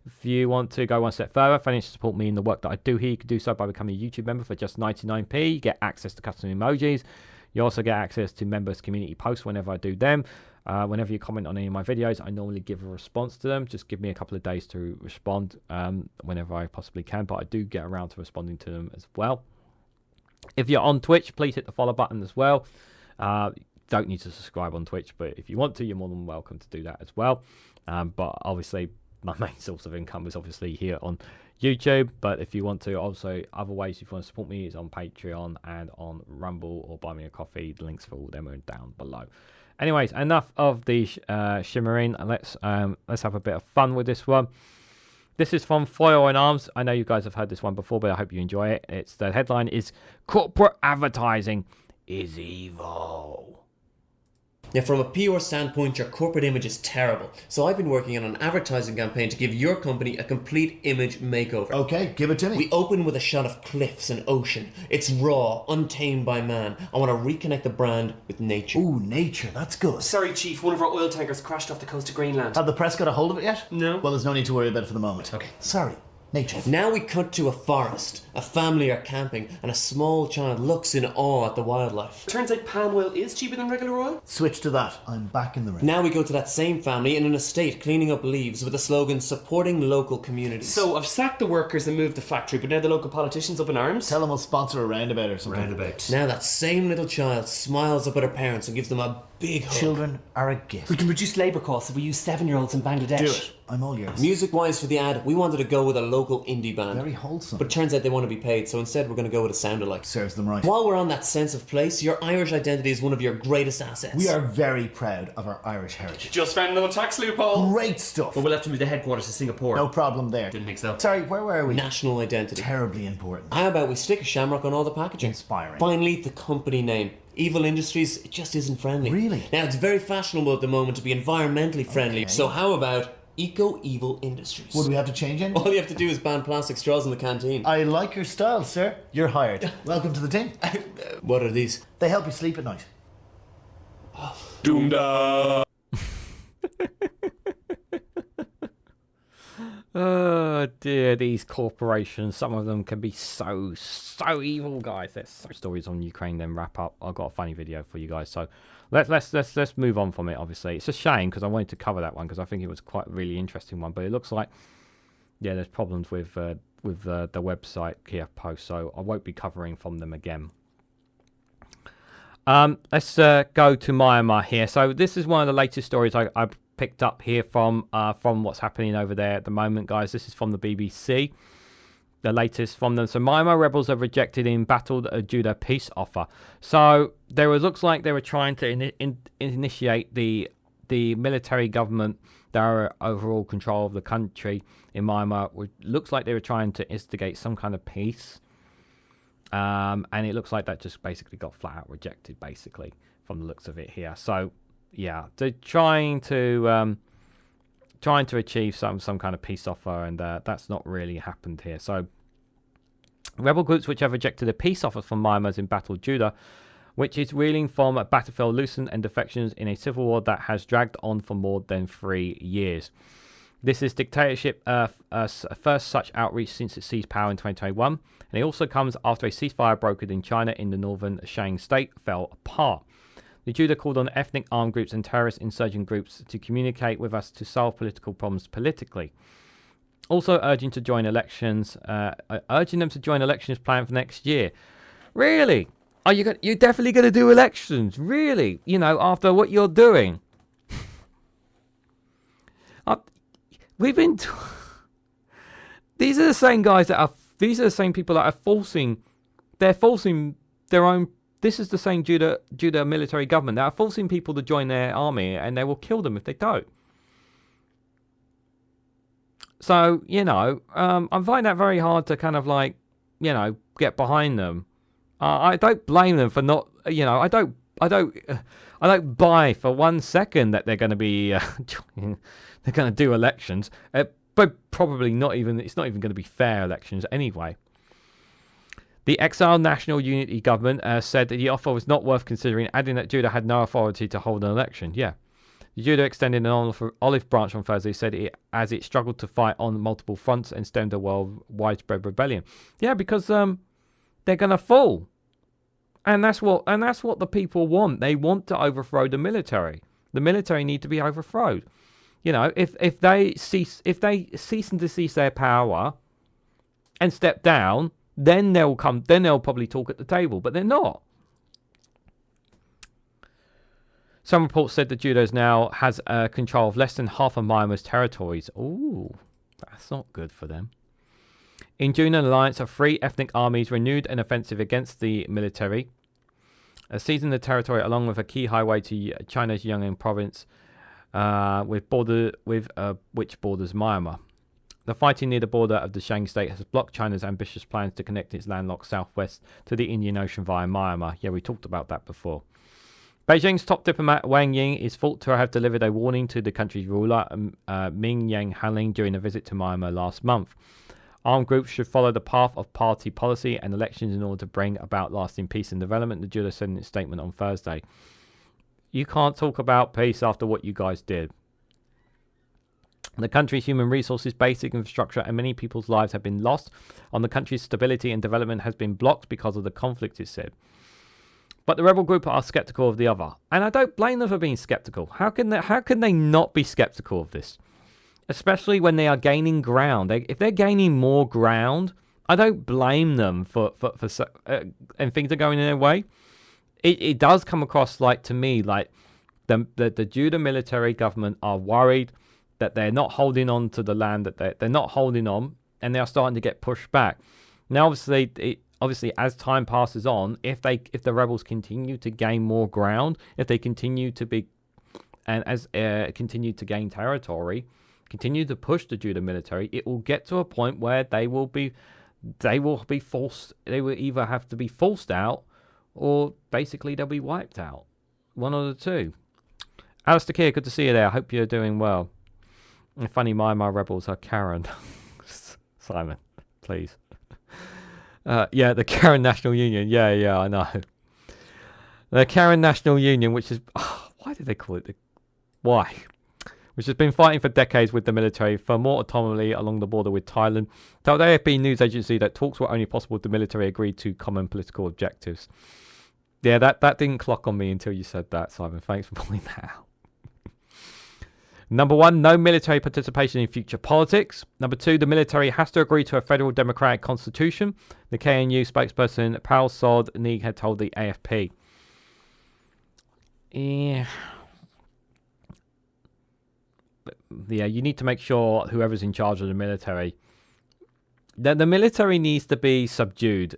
A: If you want to go one step further, financially support me in the work that I do here, you can do so by becoming a YouTube member for just 99p. You get access to custom emojis. You also get access to members' community posts whenever I do them. Whenever you comment on any of my videos, I normally give a response to them. Just give me a couple of days to respond whenever I possibly can, but I do get around to responding to them as well. If you're on Twitch, please hit the follow button as well. don't need to subscribe on Twitch, but if you want to, you're more than welcome to do that as well. But obviously, my main source of income is obviously here on YouTube. But if you want to, also other ways if you want to support me is on Patreon and on Rumble or Buy Me a Coffee. The links for all them are down below. Anyways, enough of the shimmering. Let's have a bit of fun with this one. This is from Foil and Arms. I know you guys have heard this one before, but I hope you enjoy it. It's the headline is "Corporate Advertising is Evil."
B: Now, from a PR standpoint, your corporate image is terrible. So I've been working on an advertising campaign to give your company a complete image makeover.
C: Okay, give it to me.
B: We open with a shot of cliffs and ocean. It's raw, untamed by man. I want to reconnect the brand with nature.
C: Ooh, nature, that's good.
D: Sorry, Chief, one of our oil tankers crashed off the coast of Greenland.
C: Have the press got a hold of it yet?
D: No.
C: Well, there's no need to worry about it for the moment.
D: Okay.
C: Sorry, nature.
B: Now we cut to a forest. A family are camping, and a small child looks in awe at the wildlife.
D: Turns out palm oil is cheaper than regular oil.
C: Switch to that. I'm back in the ring.
B: Now we go to that same family in an estate cleaning up leaves with the slogan supporting local communities.
D: So I've sacked the workers and moved the factory, but now the local politicians up in arms.
C: Tell them we'll sponsor a roundabout or something.
B: Now that same little child smiles up at her parents and gives them a big hug.
C: Children are a gift.
D: We can reduce labour costs if we use 7-year-olds in Bangladesh.
C: Do it. I'm all yours.
B: Music-wise for the ad, we wanted to go with a local indie band.
C: Very wholesome.
B: But it turns out they want to be paid, so instead we're going to go with a sound-alike.
C: Serves them right.
B: While we're on that sense of place, your Irish identity is one of your greatest assets.
C: We are very proud of our Irish heritage.
D: Just found another tax loophole.
C: Great stuff.
D: But we'll have to move the headquarters to Singapore.
C: No problem there.
D: Didn't think so.
C: Sorry, where were we?
B: National identity.
C: Terribly important.
B: How about we stick a shamrock on all the packaging?
C: Inspiring.
B: Finally, the company name. Evil Industries, it just isn't friendly.
C: Really?
B: Now, it's very fashionable at the moment to be environmentally friendly,
C: Okay.
B: so how about Eco-Evil Industries?
C: Would we have to change anything?
B: All you have to do is ban plastic straws in the canteen.
C: I like your style, sir. You're hired. Welcome to the team.
B: What are these?
C: They help you sleep at night.
D: Doomda.
A: Oh dear, these corporations, some of them can be so evil, guys. There's so stories on Ukraine, then wrap up. I've got a funny video for you guys, so let's move on from it. Obviously, it's a shame because I wanted to cover that one because I think it was quite a really interesting one, but it looks like there's problems with the website Kiev Post, so I won't be covering from them again. Let's go to Myanmar here. So this is one of the latest stories I picked up here from what's happening over there at the moment, guys. This is from the BBC, the latest from them. So Myanmar rebels have rejected embattled Judah peace offer. So looks like they were trying to initiate the military government, their overall control of the country in Myanmar. Looks like they were trying to instigate some kind of peace, and it looks like that just basically got flat out rejected, basically, from the looks of it here. So yeah, they're trying to achieve some kind of peace offer, and that's not really happened here. So rebel groups which have rejected a peace offer from Myanmar's embattled Judah, which is reeling from a battlefield loosened and defections in a civil war that has dragged on for more than 3 years. This is dictatorship first such outreach since it seized power in 2021, and it also comes after a ceasefire brokered in China in the northern Shan state fell apart. The Judah called on ethnic armed groups and terrorist insurgent groups to communicate with us to solve political problems politically. Also urging them to join elections planned for next year. Really? You're definitely going to do elections? Really? You know, after what you're doing? We've been... These are the same guys that are... These are the same people that are forcing... They're forcing their own... This is the same Judah military government that are forcing people to join their army, and they will kill them if they don't. So, you know, I find that very hard to kind of like, you know, get behind them. I don't blame them for not, you know, I don't buy for 1 second that they're going to be, they're going to do elections, but probably not even. It's not even going to be fair elections anyway. The exiled National Unity Government said that the offer was not worth considering, adding that Judah had no authority to hold an election. Yeah. Judah extended an olive branch on Thursday, said as it struggled to fight on multiple fronts and stemmed a widespread rebellion. Yeah, because they're going to fall. And that's what the people want. They want to overthrow the military. The military need to be overthrown. You know, if they cease and desist their power and step down, then they'll probably talk at the table, but they're not. Some reports said that judo now has control of less than half of Myanmar's territories. Ooh, that's not good for them. In June, an alliance of 3 ethnic armies renewed an offensive against the military, seizing the territory along with a key highway to China's Yunnan province, which borders Myanmar. The fighting near the border of the Shang state has blocked China's ambitious plans to connect its landlocked southwest to the Indian Ocean via Myanmar. Yeah, we talked about that before. Beijing's top diplomat Wang Ying is thought to have delivered a warning to the country's ruler, Ming Yang Hanling, during a visit to Myanmar last month. Armed groups should follow the path of party policy and elections in order to bring about lasting peace and development, the judo said in its statement on Thursday. You can't talk about peace after what you guys did. The country's human resources, basic infrastructure, and many people's lives have been lost. On the country's stability and development has been blocked because of the conflict, it said. But the rebel group are skeptical of the other. And I don't blame them for being skeptical. How can they not be skeptical of this? Especially when they are gaining ground. If they're gaining more ground, I don't blame them for and things are going in their way. It does come across like, to me, like the Judah military government are worried that they're not holding on to the land, that they're not holding on, and they are starting to get pushed back. Now, obviously, as time passes on, if the rebels continue to gain more ground, if they continue to be, and as continue to gain territory, continue to push the Judah military, it will get to a point where they will either have to be forced out, or basically they'll be wiped out. One of the two. Alistair Keir, good to see you there. I hope you're doing well. And funny, Myanmar rebels are Karen. Simon, please. Yeah, the Karen National Union. Yeah, I know. The Karen National Union, which is... why did they call it why? Which has been fighting for decades with the military for more autonomy along the border with Thailand, told AFP news agency that talks were only possible if the military agreed to common political objectives. Yeah, that didn't clock on me until you said that, Simon. Thanks for pointing that out. Number 1, no military participation in future politics. Number 2, the military has to agree to a federal democratic constitution. The KNU spokesperson Pal Sod Neig had told the AFP. Yeah, you need to make sure whoever's in charge of the military, that the military needs to be subdued.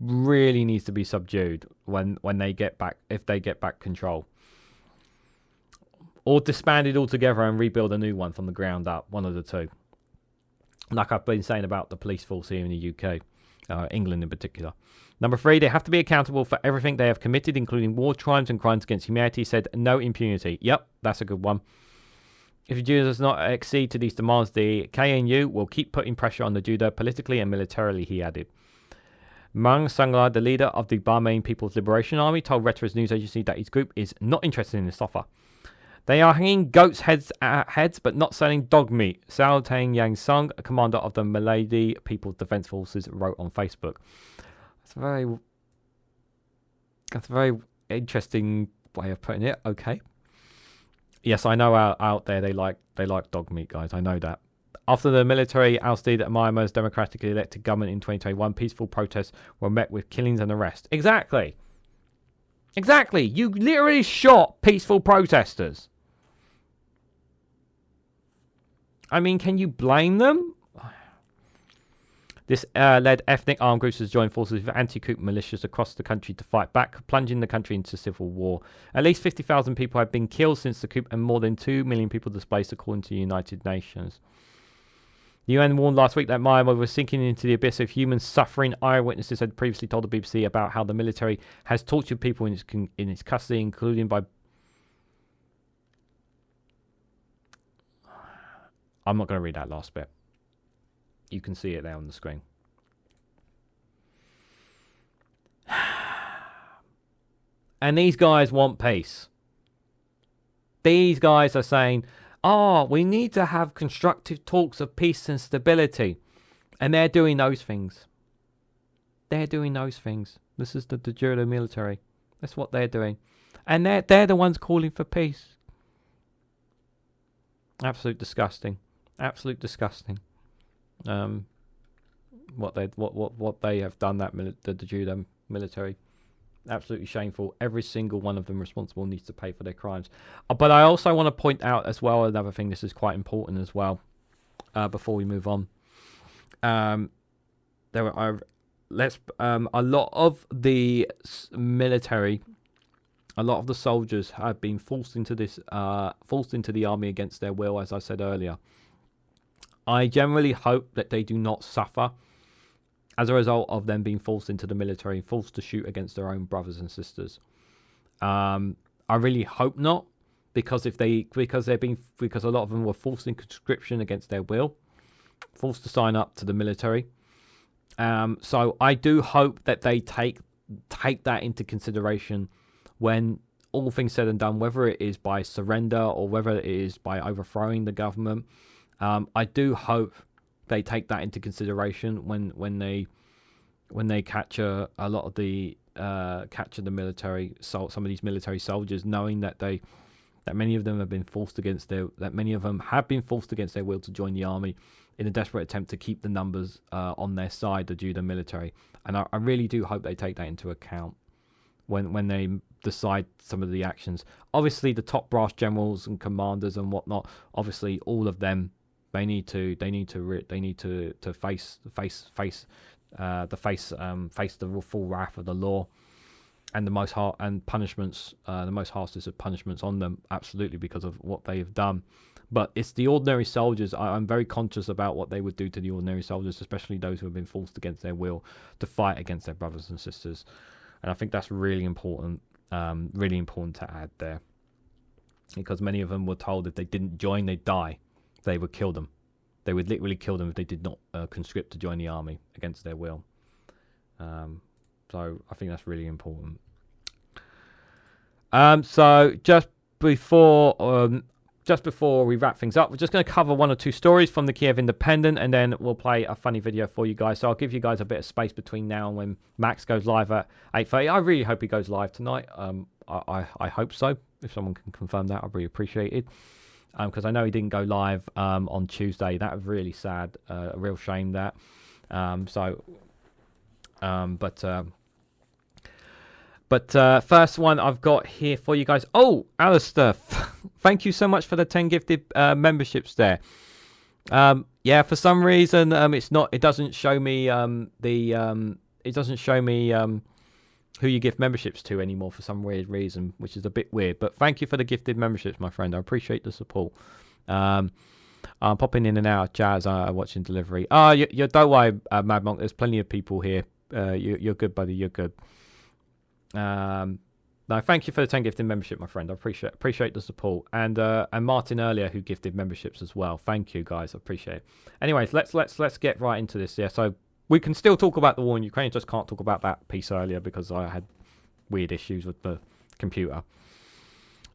A: Really needs to be subdued when they get back, if they get back control. Or disbanded altogether and rebuild a new one from the ground up. One of the two. Like I've been saying about the police force here in the UK. England in particular. Number 3, they have to be accountable for everything they have committed, including war crimes and crimes against humanity, said no impunity. Yep, that's a good one. If the Judah does not accede to these demands, the KNU will keep putting pressure on the Judah politically and militarily, he added. Mang Sangla, the leader of the Bahrain People's Liberation Army, told Reuters news agency that his group is not interested in this offer. They are hanging goats' heads but not selling dog meat, Sao Tang Yang Sung, a commander of the Malay People's Defence Forces, wrote on Facebook. That's a very interesting way of putting it. Okay. Yes, I know out there they like dog meat, guys. I know that. After the military ousted Myanmar's democratically elected government in 2021, peaceful protests were met with killings and arrests. Exactly. You literally shot peaceful protesters. I mean, can you blame them? This led ethnic armed groups to join forces with anti-coup militias across the country to fight back, plunging the country into civil war. At least 50,000 people have been killed since the coup and more than 2 million people displaced, according to the United Nations. The UN warned last week that Myanmar was sinking into the abyss of human suffering. Eyewitnesses had previously told the BBC about how the military has tortured people in its custody, including by... I'm not going to read that last bit. You can see it there on the screen. And these guys want peace. These guys are saying, we need to have constructive talks of peace and stability. And they're doing those things. This is the Judo military. That's what they're doing. And they're the ones calling for peace. Absolute disgusting. What they have done, the Judo military. Absolutely shameful. Every single one of them responsible needs to pay for their crimes. But I also want to point out as well another thing. This is quite important as well. Before we move on, there are a lot of the military, a lot of the soldiers have been forced into the army against their will, as I said earlier. I generally hope that they do not suffer as a result of them being forced into the military, forced to shoot against their own brothers and sisters. I really hope not, because a lot of them were forced in conscription against their will, forced to sign up to the military. So I do hope that they take that into consideration when all things said and done, whether it is by surrender or whether it is by overthrowing the government. I do hope they take that into consideration when they capture a lot of the military, some of these military soldiers, knowing that many of them have been forced against their will to join the army in a desperate attempt to keep the numbers on their side, the Judah military. And I really do hope they take that into account when they decide some of the actions. Obviously, the top brass generals and commanders and whatnot, obviously all of them, they need to face the full wrath of the law and the most harshest of punishments on them, absolutely, because of what they have done. But it's the ordinary soldiers. I'm very conscious about what they would do to the ordinary soldiers, especially those who have been forced against their will to fight against their brothers and sisters. And I think that's really important to add there, because many of them were told if they didn't join, they'd die. They would kill them. They would literally kill them if they did not conscript to join the army against their will. So I think that's really important. So just before we wrap things up, we're just going to cover one or two stories from the Kiev Independent, and then we'll play a funny video for you guys. So I'll give you guys a bit of space between now and when Max goes live at 8:30. I really hope he goes live tonight. I hope so. If someone can confirm that, I'd really appreciate it. Because I know he didn't go live on Tuesday. That was really sad. A real shame that. But first one I've got here for you guys. Oh, Alistair, thank you so much for the 10 gifted memberships there. Yeah, for some reason it doesn't show me who you gift memberships to anymore for some weird reason, which is a bit weird. But thank you for the gifted memberships, my friend. I appreciate the support. I'm popping in and out, Jazz, watching delivery. You don't worry, Mad Monk. There's plenty of people here. You're good, buddy. You're good. No, thank you for the 10 gifted membership, my friend. I appreciate the support. And Martin earlier, who gifted memberships as well. Thank you, guys. I appreciate it. Anyways, let's get right into this. Yeah, so we can still talk about the war in Ukraine. Just can't talk about that piece earlier because I had weird issues with the computer.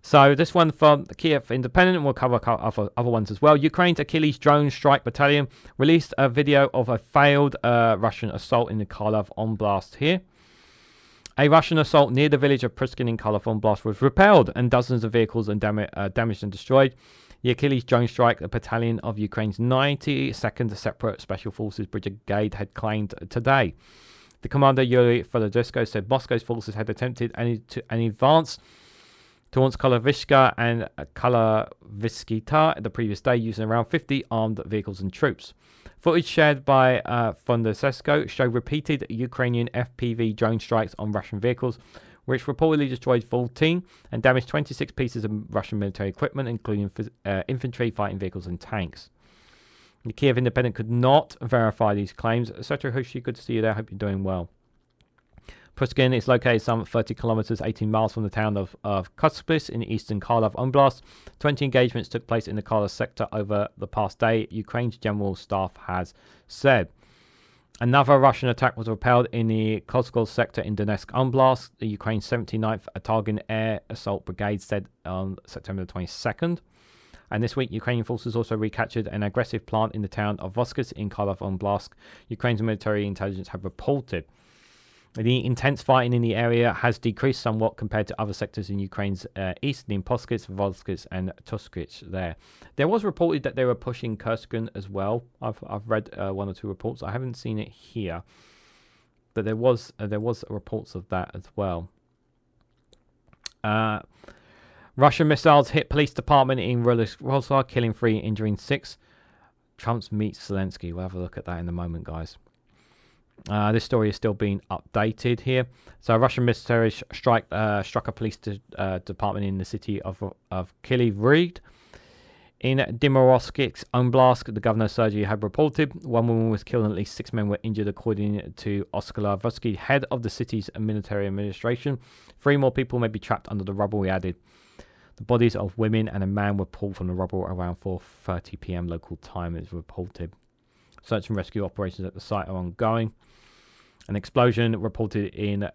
A: So this one from the Kiev Independent, and we'll cover other ones as well. Ukraine's Achilles drone strike battalion released a video of a failed Russian assault in the Kharkiv Oblast here. A Russian assault near the village of Pruskin in Kharkiv Oblast was repelled, and dozens of vehicles and damaged and destroyed. The Achilles drone strike, a battalion of Ukraine's 92nd Separate Special Forces Brigade, had claimed today. The commander, Yuri Fedorchenko, said Moscow's forces had attempted an advance towards Kolovishka and Kalaviskita the previous day, using around 50 armed vehicles and troops. Footage shared by Fedorchenko showed repeated Ukrainian FPV drone strikes on Russian vehicles, which reportedly destroyed 14 and damaged 26 pieces of Russian military equipment, including infantry, fighting vehicles, and tanks. The Kiev Independent could not verify these claims. Etc. Hushi, good to see you there. Hope you're doing well. Pruskin is located some 30 kilometers, 18 miles from the town of Kharkiv in eastern Kharkiv Oblast. 20 engagements took place in the Kharkiv sector over the past day, Ukraine's general staff has said. Another Russian attack was repelled in the Kozgol sector in Donetsk Oblast, the Ukraine's 79th Targan Air Assault Brigade said on September 22nd. And this week, Ukrainian forces also recaptured an aggressive plant in the town of Voskis in Kharkiv Oblast. Ukraine's military intelligence have reported. The intense fighting in the area has decreased somewhat compared to other sectors in Ukraine's east, in Poskis, Volskis, and Tuskich there. There was reported that they were pushing Kursk as well. I've read one or two reports. I haven't seen it here, but there was reports of that as well. Russian missiles hit police department in Rostov, killing 3, injuring 6. Trump meets Zelenskyy. We'll have a look at that in a moment, guys. This story is still being updated here. So, a Russian military strike struck a police department in the city of Kharkiv in Dnipropetrovsk Oblast. The governor Sergei had reported 1 woman was killed and at least 6 men were injured, according to Oskar Vosky, head of the city's military administration. 3 more people may be trapped under the rubble, he added. The bodies of women and a man were pulled from the rubble around 4:30 p.m. local time, as reported. Search and rescue operations at the site are ongoing. An explosion reported in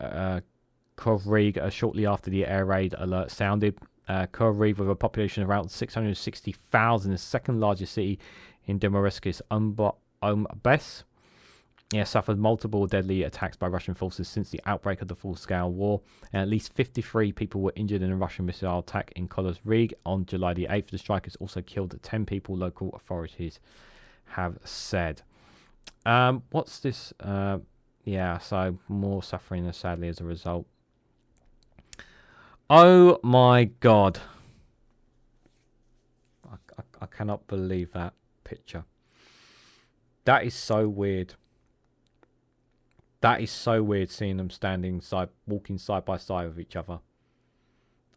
A: Kharkiv shortly after the air raid alert sounded. Kharkiv, with a population of around 660,000, the second largest city in Dnipropetrovsk Oblast, suffered multiple deadly attacks by Russian forces since the outbreak of the full-scale war, and at least 53 people were injured in a Russian missile attack in Kharkiv on July the 8th. The strikers also killed 10 people, local authorities have said. What's this? So more suffering, sadly, as a result. Oh my God. I cannot believe that picture. That is so weird. That is so weird, seeing them walking side by side with each other.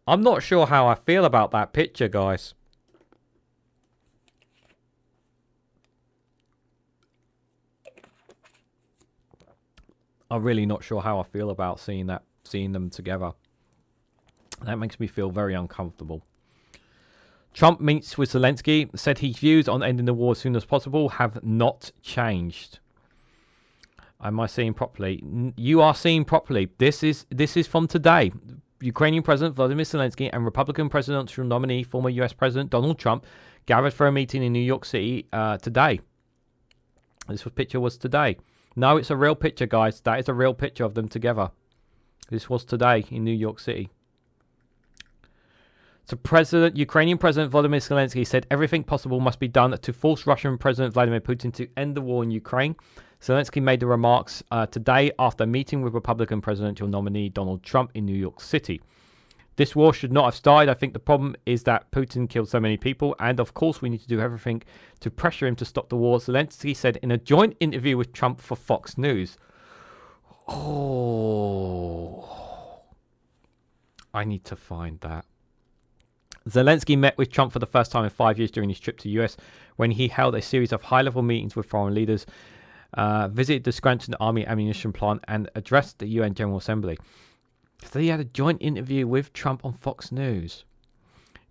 A: I'm not sure how I feel about that picture, guys. I'm really not sure how I feel about seeing them together. That makes me feel very uncomfortable. Trump meets with Zelenskyy, said his views on ending the war as soon as possible have not changed. Am I seeing properly? You are seeing properly. This is from today. Ukrainian President Volodymyr Zelenskyy and Republican presidential nominee, former US President Donald Trump, gathered for a meeting in New York City today. This picture was today. No, it's a real picture, guys. That is a real picture of them together. This was today in New York City. So Ukrainian President Volodymyr Zelenskyy said everything possible must be done to force Russian President Vladimir Putin to end the war in Ukraine. Zelenskyy made the remarks today after meeting with Republican presidential nominee Donald Trump in New York City. This war should not have started. I think the problem is that Putin killed so many people, and of course we need to do everything to pressure him to stop the war, Zelenskyy said in a joint interview with Trump for Fox News. Oh, I need to find that. Zelenskyy met with Trump for the first time in 5 years during his trip to the US, when he held a series of high-level meetings with foreign leaders, visited the Scranton Army ammunition plant, and addressed the UN General Assembly. So he had a joint interview with Trump on Fox News.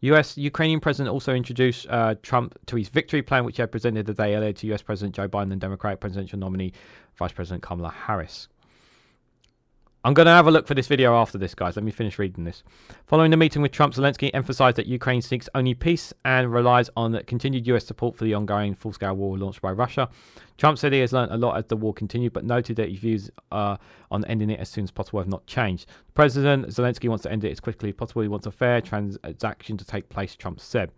A: Ukrainian president also introduced Trump to his victory plan, which he had presented the day earlier to US President Joe Biden and Democratic presidential nominee Vice President Kamala Harris. I'm going to have a look for this video after this, guys. Let me finish reading this. Following the meeting with Trump, Zelenskyy emphasized that Ukraine seeks only peace and relies on continued US support for the ongoing full-scale war launched by Russia. Trump said he has learned a lot as the war continued, but noted that his views on ending it as soon as possible have not changed. President Zelenskyy wants to end it as quickly as possible. He wants a fair transaction to take place, Trump said.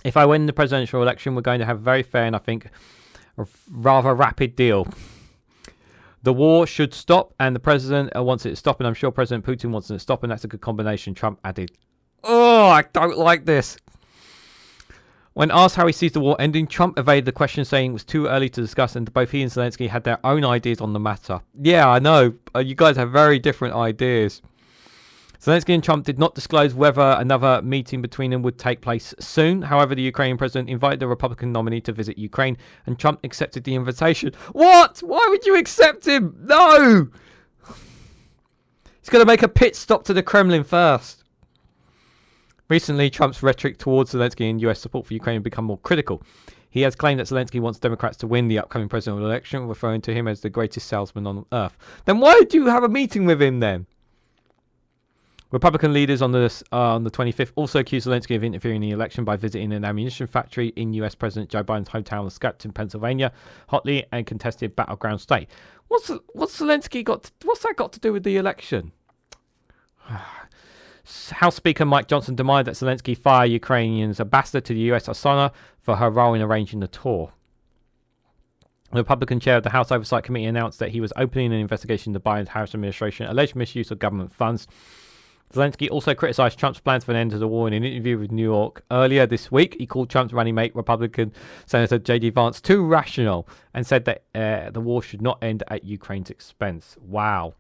A: If I win the presidential election, we're going to have a very fair and I think a rather rapid deal. The war should stop, and the president wants it to stop, and I'm sure President Putin wants it to stop, and that's a good combination, Trump added. Oh, I don't like this. When asked how he sees the war ending, Trump evaded the question, saying it was too early to discuss, and both he and Zelenskyy had their own ideas on the matter. Yeah, I know. You guys have very different ideas. Zelenskyy and Trump did not disclose whether another meeting between them would take place soon. However, the Ukrainian president invited the Republican nominee to visit Ukraine, and Trump accepted the invitation. What? Why would you accept him? No! He's going to make a pit stop to the Kremlin first. Recently, Trump's rhetoric towards Zelenskyy and US support for Ukraine has become more critical. He has claimed that Zelenskyy wants Democrats to win the upcoming presidential election, referring to him as the greatest salesman on earth. Then why did you have a meeting with him then? Republican leaders on the 25th also accused Zelenskyy of interfering in the election by visiting an ammunition factory in US President Joe Biden's hometown of Scranton, Pennsylvania, hotly and contested battleground state. What's Zelenskyy what's that got to do with the election? House Speaker Mike Johnson demanded that Zelenskyy fire Ukrainian's ambassador to the US, Oksana, for her role in arranging the tour. The Republican chair of the House Oversight Committee announced that he was opening an investigation into Biden's Harris administration alleged misuse of government funds. Zelenskyy also criticized Trump's plans for an end to the war in an interview with New York earlier this week. He called Trump's running mate, Republican Senator J.D. Vance, too rational and said that the war should not end at Ukraine's expense. Wow.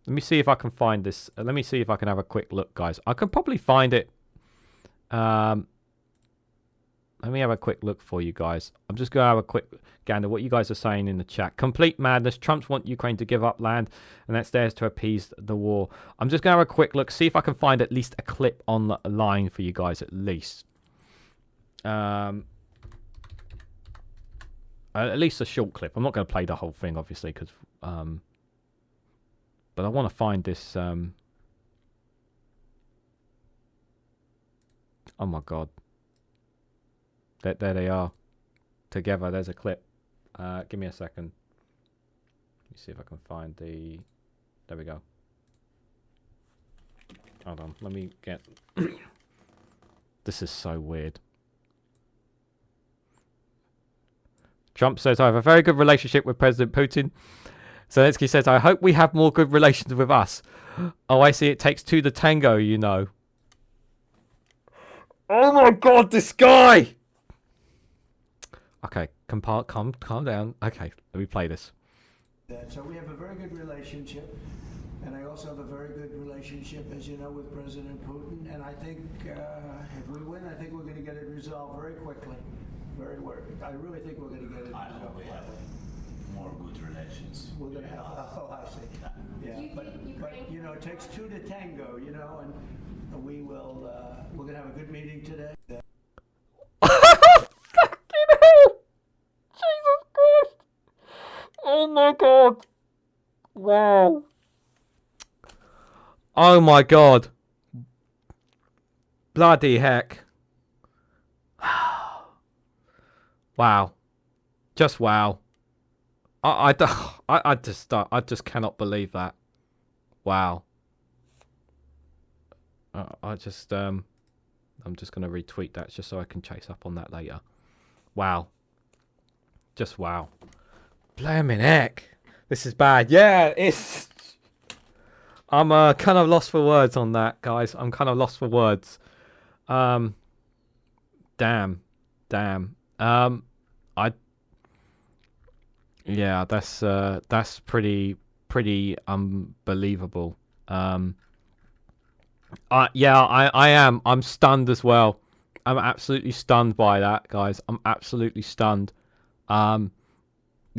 A: Let me see if I can find this. Let me see if I can have a quick look, guys. I can probably find it. Let me have a quick look for you guys. I'm just going to have a quick gander what you guys are saying in the chat. Complete madness. Trumps want Ukraine to give up land, and that's theirs to appease the war. I'm just going to have a quick look, see if I can find at least a clip online for you guys, at least. At least a short clip. I'm not going to play the whole thing, obviously, because... but I want to find this... oh, my God. There they are. Together. There's a clip. Give me a second. Let me see if I can find the... There we go. Hold on. Let me get... This is so weird. Trump says, I have a very good relationship with President Putin. Zelenskyy says, I hope we have more good relations with us. Oh, I see. It takes two to tango, you know. Oh my God, this guy! Okay, calm down. Okay, let me play this.
E: So we have a very good relationship, and I also have a very good relationship, as you know, with President Putin. And I think if we win, I think we're going to get it resolved very quickly. I really think we're going to get it resolved.
C: I hope we have more good relations.
E: We're going to have. Oh, I see. Yeah, but you know, it takes two to tango. You know, and we will. We're going to have a good meeting today.
A: Oh my God. Wow. Oh my God. Bloody heck. Wow. Just wow. I just cannot believe that. Wow. I'm just going to retweet that just so I can chase up on that later. Wow. Just wow. Blaming heck. This is bad. Yeah, it's... I'm kind of lost for words on that, guys. I'm kind of lost for words. Damn. Yeah, that's pretty unbelievable. Yeah, I am. I'm stunned as well. I'm absolutely stunned by that, guys. I'm absolutely stunned.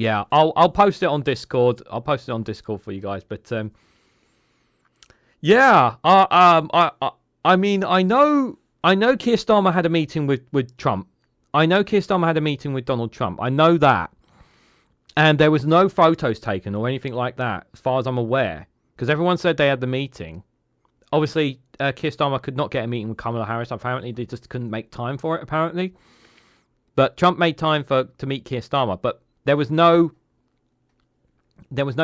A: Yeah, I'll post it on Discord. I'll post it on Discord for you guys. But yeah, I mean, I know Keir Starmer had a meeting with Trump. I know Keir Starmer had a meeting with Donald Trump. I know that, and there was no photos taken or anything like that, as far as I'm aware, because everyone said they had the meeting. Obviously, Keir Starmer could not get a meeting with Kamala Harris. Apparently, they just couldn't make time for it. Apparently, but Trump made time to meet Keir Starmer, but. There was no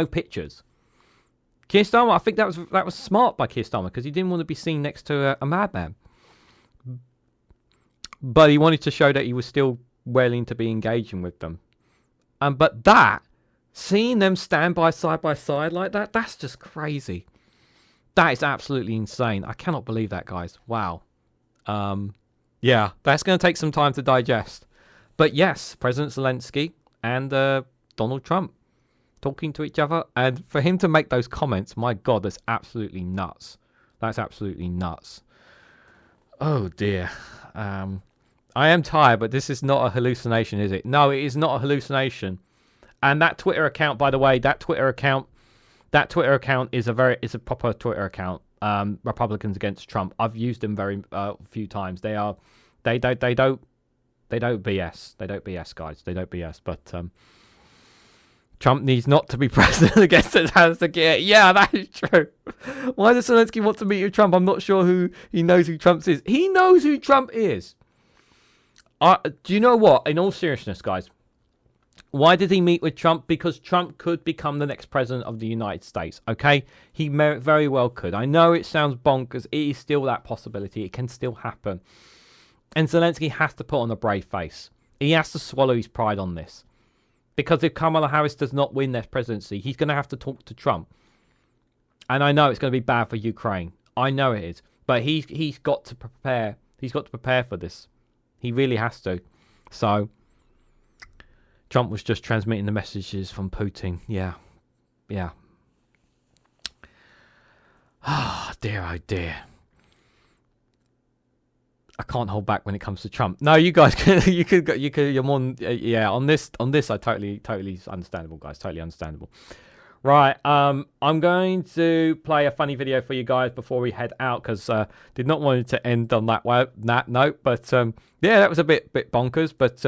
A: pictures. Keir Starmer, I think that was smart by Keir Starmer because he didn't want to be seen next to a madman. But he wanted to show that he was still willing to be engaging with them. But seeing them stand by side like that, that's just crazy. That is absolutely insane. I cannot believe that, guys. Wow. Yeah, that's going to take some time to digest. But yes, President Zelenskyy and Donald Trump talking to each other, and for him to make those comments, my God, that's absolutely nuts. That's absolutely nuts. Oh dear. I am tired, but this is not a hallucination, is it? No, it is not a hallucination. And that Twitter account, by the way, that Twitter account is a proper Twitter account. Republicans against Trump. I've used them very few times. They don't BS. They don't BS, guys. They don't BS. But Trump needs not to be president against his hands to get. Yeah, that is true. Why does Zelenskyy want to meet with Trump? I'm not sure who he knows who Trump is. He knows who Trump is. Do you know what? In all seriousness, guys, why did he meet with Trump? Because Trump could become the next president of the United States. Okay, he very well could. I know it sounds bonkers. It is still that possibility. It can still happen. And Zelenskyy has to put on a brave face. He has to swallow his pride on this. Because if Kamala Harris does not win this presidency, he's going to have to talk to Trump. And I know it's going to be bad for Ukraine. I know it is. But he's got to prepare. He's got to prepare for this. He really has to. So Trump was just transmitting the messages from Putin. Yeah. Ah, dear, oh dear. I can't hold back when it comes to Trump. No, you guys, you're more, yeah. On this, I totally understandable, guys. Totally understandable. Right, I'm going to play a funny video for you guys before we head out because did not want it to end on that note. But yeah, that was a bit bonkers. But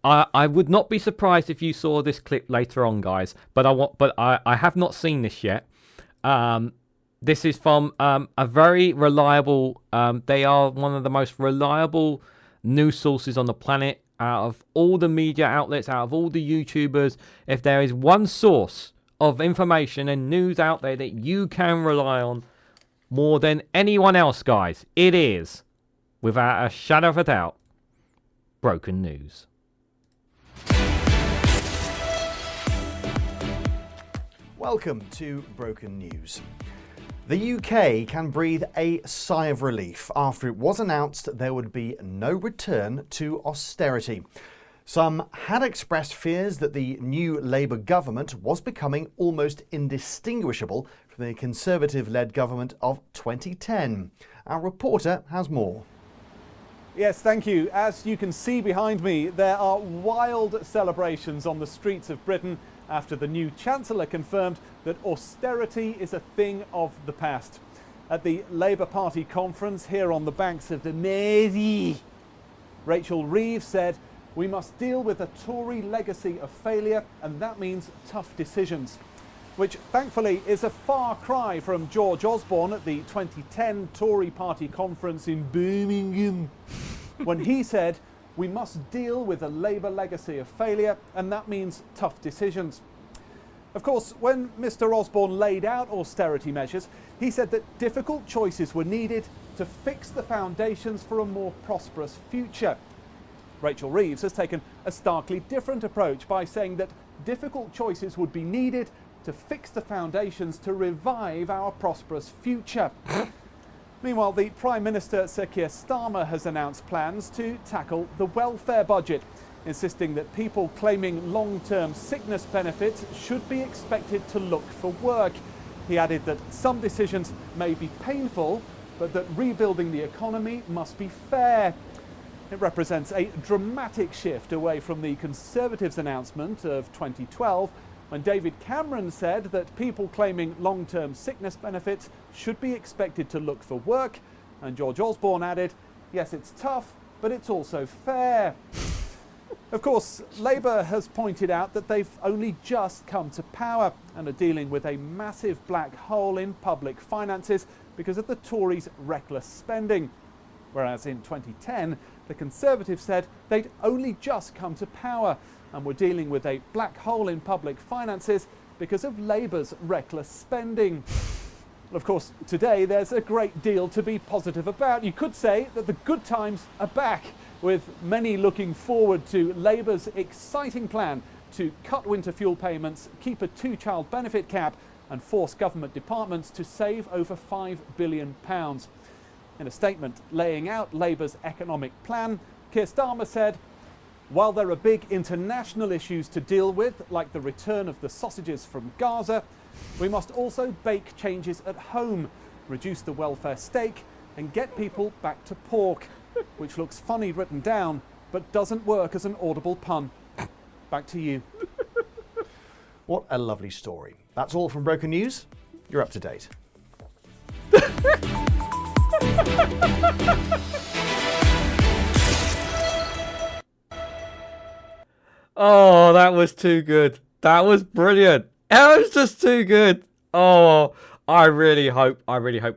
A: I would not be surprised if you saw this clip later on, guys. But I have not seen this yet. This is from a very reliable. They are one of the most reliable news sources on the planet. Out of all the media outlets, out of all the YouTubers, if there is one source of information and news out there that you can rely on more than anyone else, guys, it is, without a shadow of a doubt, Broken News.
F: Welcome to Broken News. The UK can breathe a sigh of relief after it was announced there would be no return to austerity. Some had expressed fears that the new Labour government was becoming almost indistinguishable from the Conservative-led government of 2010. Our reporter has more.
G: Yes, thank you. As you can see behind me, there are wild celebrations on the streets of Britain after the new Chancellor confirmed that austerity is a thing of the past. At the Labour Party conference here on the banks of the Mersey, Rachel Reeves said, "We must deal with a Tory legacy of failure, and that means tough decisions." Which thankfully is a far cry from George Osborne at the 2010 Tory party conference in Birmingham, when he said, "We must deal with a Labour legacy of failure, and that means tough decisions." Of course, when Mr Osborne laid out austerity measures, he said that difficult choices were needed to fix the foundations for a more prosperous future. Rachel Reeves has taken a starkly different approach by saying that difficult choices would be needed to fix the foundations to revive our prosperous future. Meanwhile, the Prime Minister, Sir Keir Starmer, has announced plans to tackle the welfare budget, insisting that people claiming long-term sickness benefits should be expected to look for work. He added that some decisions may be painful, but that rebuilding the economy must be fair. It represents a dramatic shift away from the Conservatives' announcement of 2012, when David Cameron said that people claiming long-term sickness benefits should be expected to look for work, and George Osborne added, "Yes, it's tough, but it's also fair." Of course, Labour has pointed out that they've only just come to power and are dealing with a massive black hole in public finances because of the Tories' reckless spending. Whereas in 2010, the Conservatives said they'd only just come to power and were dealing with a black hole in public finances because of Labour's reckless spending. Of course, today there's a great deal to be positive about. You could say that the good times are back, with many looking forward to Labour's exciting plan to cut winter fuel payments, keep a two-child benefit cap and force government departments to save over £5 billion. In a statement laying out Labour's economic plan, Keir Starmer said, "While there are big international issues to deal with, like the return of the sausages from Gaza, we must also bake changes at home, reduce the welfare stake and get people back to pork," which looks funny written down, but doesn't work as an audible pun. Back to you.
F: What a lovely story. That's all from Broken News. You're up to date.
A: Oh, that was too good. That was brilliant. That was just too good. Oh, I really hope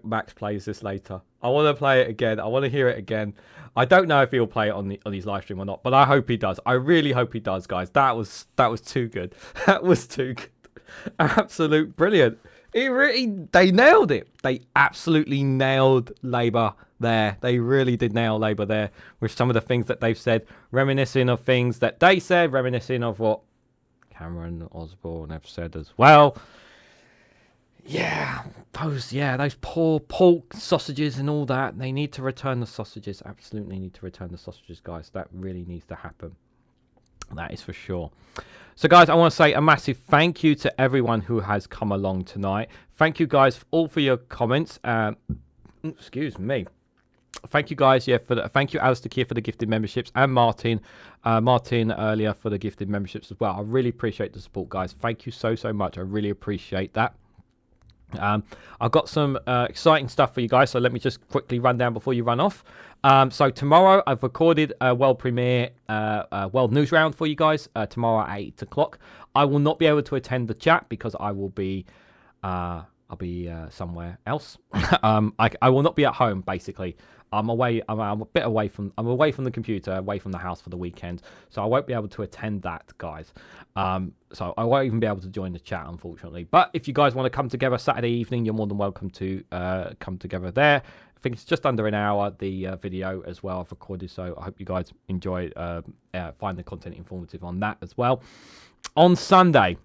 A: Max plays this later. I want to play it again. I want to hear it again. I don't know if he'll play it on his live stream or not, but I hope he does. I really hope he does, guys. That was too good. That was too good. Absolute brilliant. They nailed it. They absolutely nailed Labour there. They really did nail Labour there with some of the things that they've said, reminiscing of things that they said, reminiscing of what Cameron Osborne have said as well. yeah, those poor pork sausages and all that. They need to return the sausages. Absolutely need to return the sausages, guys. That really needs to happen. That is for sure. So, guys, I want to say a massive thank you to everyone who has come along tonight. Thank you, guys, all for your comments. Excuse me. Thank you, guys. Yeah, thank you, Alistair Keir, for the gifted memberships, and Martin earlier for the gifted memberships as well. I really appreciate the support, guys. Thank you so much. I really appreciate that. I've got some exciting stuff for you guys, so let me just quickly run down before you run off. So tomorrow I've recorded a world premiere world news round for you guys tomorrow at 8 o'clock. I will not be able to attend the chat because I will be I'll be somewhere else. I will not be at home, basically. I'm away. I'm a bit away from. I'm away from the computer, away from the house for the weekend, so I won't be able to attend that, guys. So I won't even be able to join the chat, unfortunately. But if you guys want to come together Saturday evening, you're more than welcome to come together there. I think it's just under an hour, the video as well I've recorded, so I hope you guys enjoy, find the content informative on that as well. On Sunday,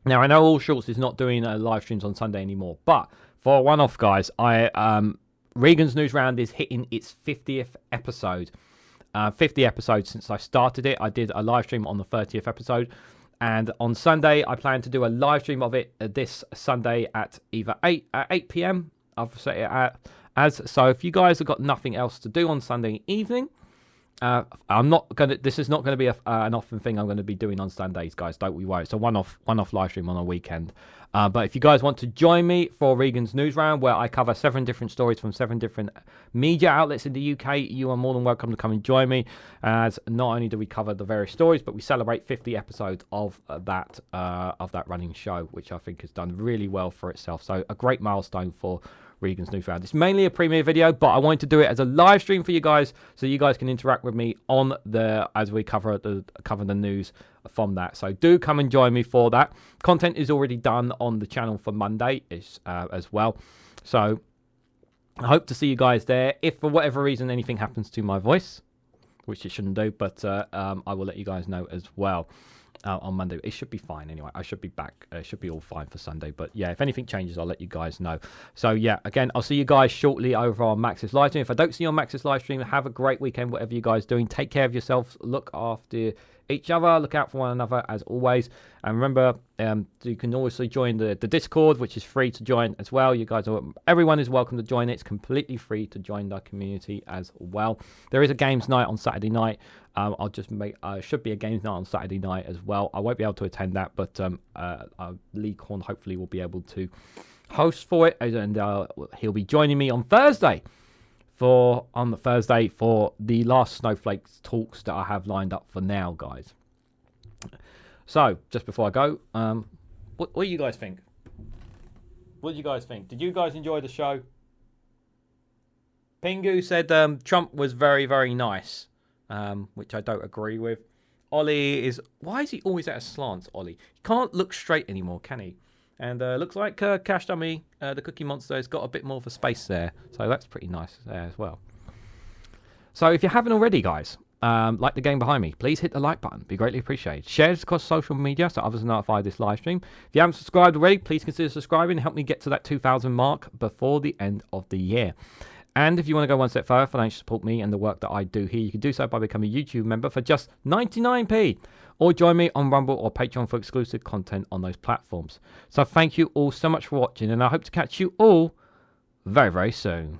A: now I know All Shorts is not doing live streams on Sunday anymore, but for a one-off, guys, Regan's News Round is hitting its 50th episode. 50 episodes since I started it. I did a live stream on the 30th episode. And on Sunday, I plan to do a live stream of it this Sunday at either 8 p.m. I've set it as. So if you guys have got nothing else to do on Sunday evening, I'm not gonna. This is not going to be an often thing I'm going to be doing on Sundays, guys. Don't we worry. It's a one-off live stream on a weekend. But if you guys want to join me for Regan's News Round, where I cover 7 different stories from 7 different media outlets in the UK, you are more than welcome to come and join me. As not only do we cover the various stories, but we celebrate 50 episodes of that running show, which I think has done really well for itself. So a great milestone for Regan's News Round. It's mainly a premiere video, but I wanted to do it as a live stream for you guys, so you guys can interact with me on as we cover the news from that. So do come and join me for that. Content is already done on the channel for Monday as well. So I hope to see you guys there. If for whatever reason anything happens to my voice, which it shouldn't do, but I will let you guys know as well. On Monday. It should be fine anyway. I should be back. It should be all fine for Sunday. But yeah, if anything changes, I'll let you guys know. So yeah, again, I'll see you guys shortly over on Max's live stream. If I don't see you on Max's live stream, have a great weekend, whatever you guys doing. Take care of yourselves. Look after each other. Look out for one another as always. And remember, you can also join the Discord, which is free to join as well. You guys everyone is welcome to join it. It's completely free to join the community as well. There is a games night on Saturday night. I'll just should be a games night on Saturday night as well. I won't be able to attend that, but Lee Korn hopefully will be able to host for it, and he'll be joining me on Thursday for the last Snowflake talks that I have lined up for now, guys. So just before I go, what do you guys think? What did you guys think? Did you guys enjoy the show? Pingu said Trump was very, very nice. Which I don't agree with. Ollie is... Why is he always at a slant, Ollie? He can't look straight anymore, can he? And looks like Cash Dummy, the Cookie Monster, has got a bit more of a space there. So that's pretty nice there as well. So if you haven't already, guys, like the game behind me, please hit the like button. Be greatly appreciated. Share this across social media so others are notified of this live stream. If you haven't subscribed already, please consider subscribing and help me get to that 2,000 mark before the end of the year. And if you want to go one step further, financially support me and the work that I do here, you can do so by becoming a YouTube member for just 99p. Or join me on Rumble or Patreon for exclusive content on those platforms. So thank you all so much for watching, and I hope to catch you all very, very soon.